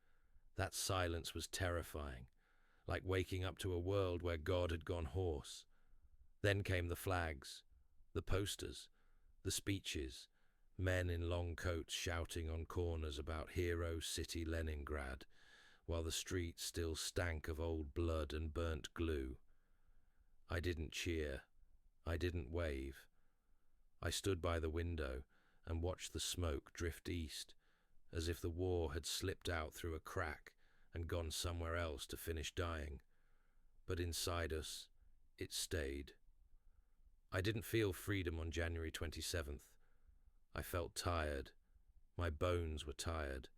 That silence was terrifying, like waking up to a world where God had gone hoarse. Then came the flags, the posters, the speeches, men in long coats shouting on corners about hero city Leningrad, while the streets still stank of old blood and burnt glue. I didn't cheer. I didn't wave. I stood by the window and watched the smoke drift east, as if the war had slipped out through a crack and gone somewhere else to finish dying. But inside us, it stayed. I didn't feel freedom on January 27th. I felt tired. My bones were tired.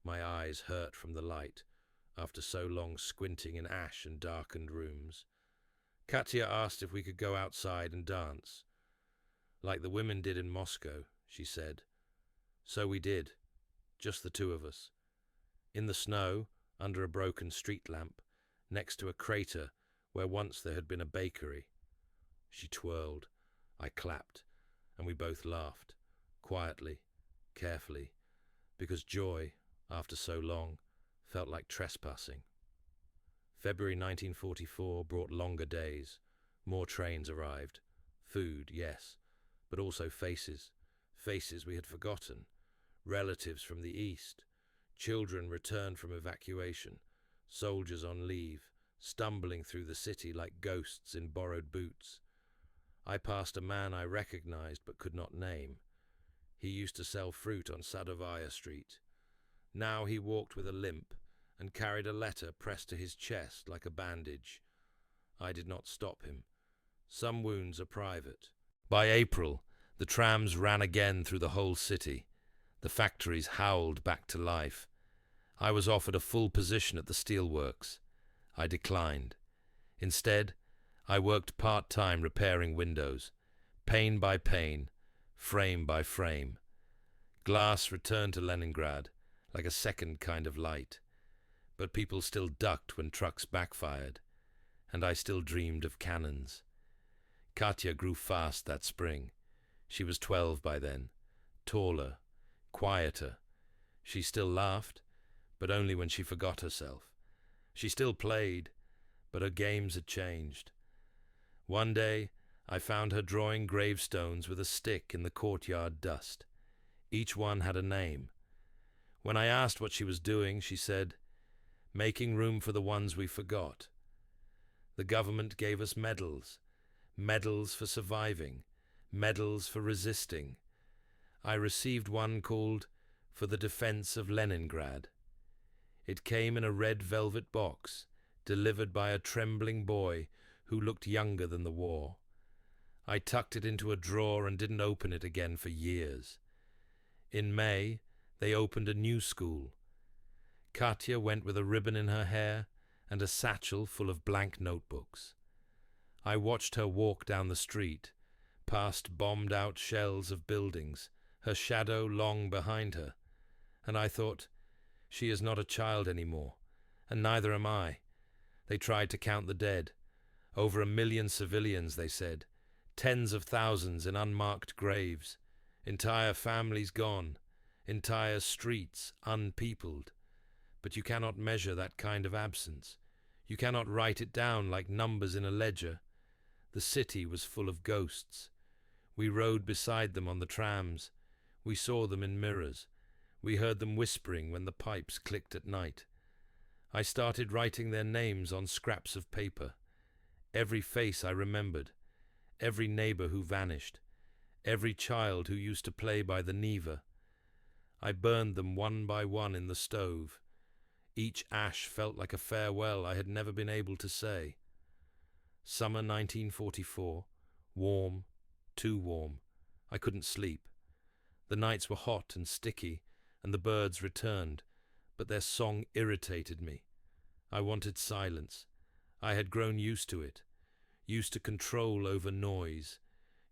My eyes hurt from the light, after so long squinting in ash and darkened rooms. Katya asked if we could go outside and dance. Like the women did in Moscow, she said. So we did, just the two of us. In the snow, under a broken street lamp, next to a crater where once there had been a bakery. She twirled, I clapped, and we both laughed, quietly, carefully, because joy, after so long, felt like trespassing. February 1944 brought longer days. More trains arrived. Food, yes, but also faces. Faces we had forgotten. Relatives from the east. Children returned from evacuation. soldiers on leave, stumbling through the city like ghosts in borrowed boots. I passed a man I recognized but could not name. He used to sell fruit on Sadovaya Street. Now he walked with a limp and carried a letter pressed to his chest like a bandage. I did not stop him. Some wounds are private. By April, the trams ran again through the whole city. The factories howled back to life. I was offered a full position at the steelworks. I declined. Instead, I worked part-time repairing windows, pane by pane, frame by frame. Glass returned to Leningrad like a second kind of light, but people still ducked when trucks backfired, and I still dreamed of cannons. Katya grew fast that spring. She was 12 by then, taller, quieter. She still laughed, but only when she forgot herself. She still played, but her games had changed. One day, I found her drawing gravestones with a stick in the courtyard dust. Each one had a name. When I asked what she was doing, she said, "Making room for the ones we forgot." The government gave us medals. Medals for surviving. Medals for resisting. I received one called "For the Defense of Leningrad." It came in a red velvet box, delivered by a trembling boy who looked younger than the war. I tucked it into a drawer and didn't open it again for years. In May, they opened a new school. Katya went with a ribbon in her hair and a satchel full of blank notebooks. I watched her walk down the street, past bombed-out shells of buildings, her shadow long behind her, and I thought, she is not a child anymore, and neither am I. They tried to count the dead. Over 1 million civilians, they said. Tens of thousands in unmarked graves. Entire families gone. Entire streets unpeopled. But you cannot measure that kind of absence. You cannot write it down like numbers in a ledger. The city was full of ghosts. We rode beside them on the trams. We saw them in mirrors. We heard them whispering when the pipes clicked at night. I started writing their names on scraps of paper. Every face I remembered. Every neighbor who vanished. Every child who used to play by the Neva. I burned them one by one in the stove. Each ash felt like a farewell I had never been able to say. Summer 1944. Warm. Too warm. I couldn't sleep. The nights were hot and sticky, and the birds returned, but their song irritated me. I wanted silence. I had grown used to it, used to control over noise,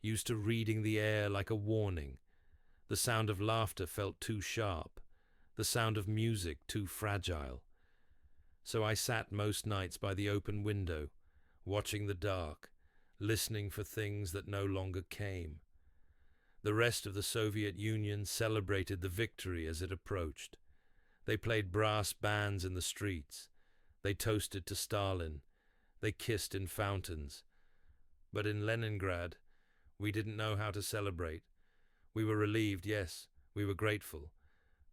used to reading the air like a warning. The sound of laughter felt too sharp, the sound of music too fragile. So I sat most nights by the open window, watching the dark, listening for things that no longer came. The rest of the Soviet Union celebrated the victory as it approached. They played brass bands in the streets. They toasted to Stalin. They kissed in fountains. But in Leningrad, we didn't know how to celebrate. We were relieved, yes, we were grateful.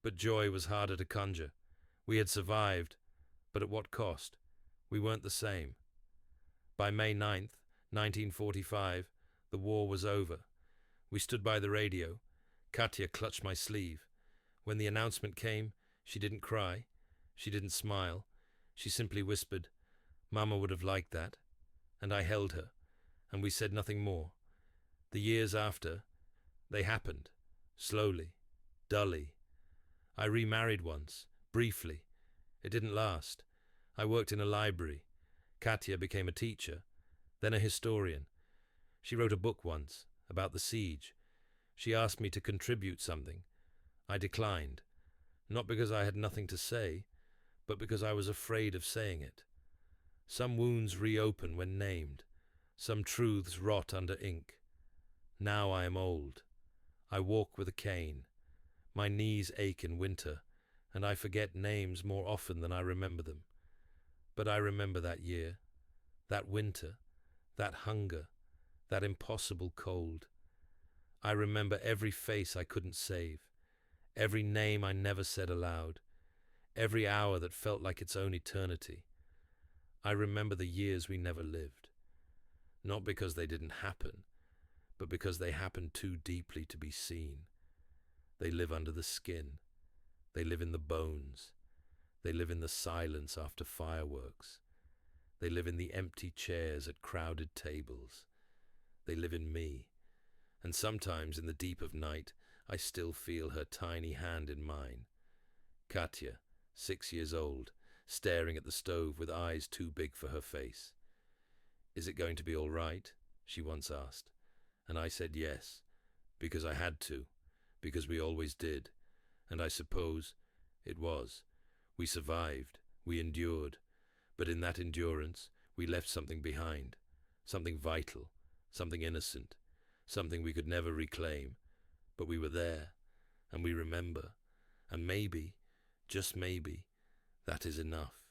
But joy was harder to conjure. We had survived, but at what cost? We weren't the same. By May 9th, 1945, the war was over. We stood by the radio. Katya clutched my sleeve. When the announcement came, she didn't cry. She didn't smile. She simply whispered, "Mama would have liked that." And I held her, and we said nothing more. The years after, they happened, slowly, dully. I remarried once, briefly. It didn't last. I worked in a library. Katya became a teacher, then a historian. She wrote a book once, about the siege. She asked me to contribute something. I declined, not because I had nothing to say, but because I was afraid of saying it. Some wounds reopen when named. Some truths rot under ink. Now I am old. I walk with a cane. My knees ache in winter, and I forget names more often than I remember them. But I remember that year, that winter, that hunger, that impossible cold. I remember every face I couldn't save, every name I never said aloud, every hour that felt like its own eternity. I remember the years we never lived, not because they didn't happen, but because they happened too deeply to be seen. They live under the skin. They live in the bones. They live in the silence after fireworks. They live in the empty chairs at crowded tables. They live in me. And sometimes in the deep of night, I still feel her tiny hand in mine. Katya, 6 years old, staring at the stove with eyes too big for her face. "Is it going to be all right?" she once asked. And I said yes, because I had to, because we always did. And I suppose it was. We survived, we endured, but in that endurance we left something behind, something vital, something innocent, something we could never reclaim. But we were there, and we remember, and maybe, just maybe, that is enough.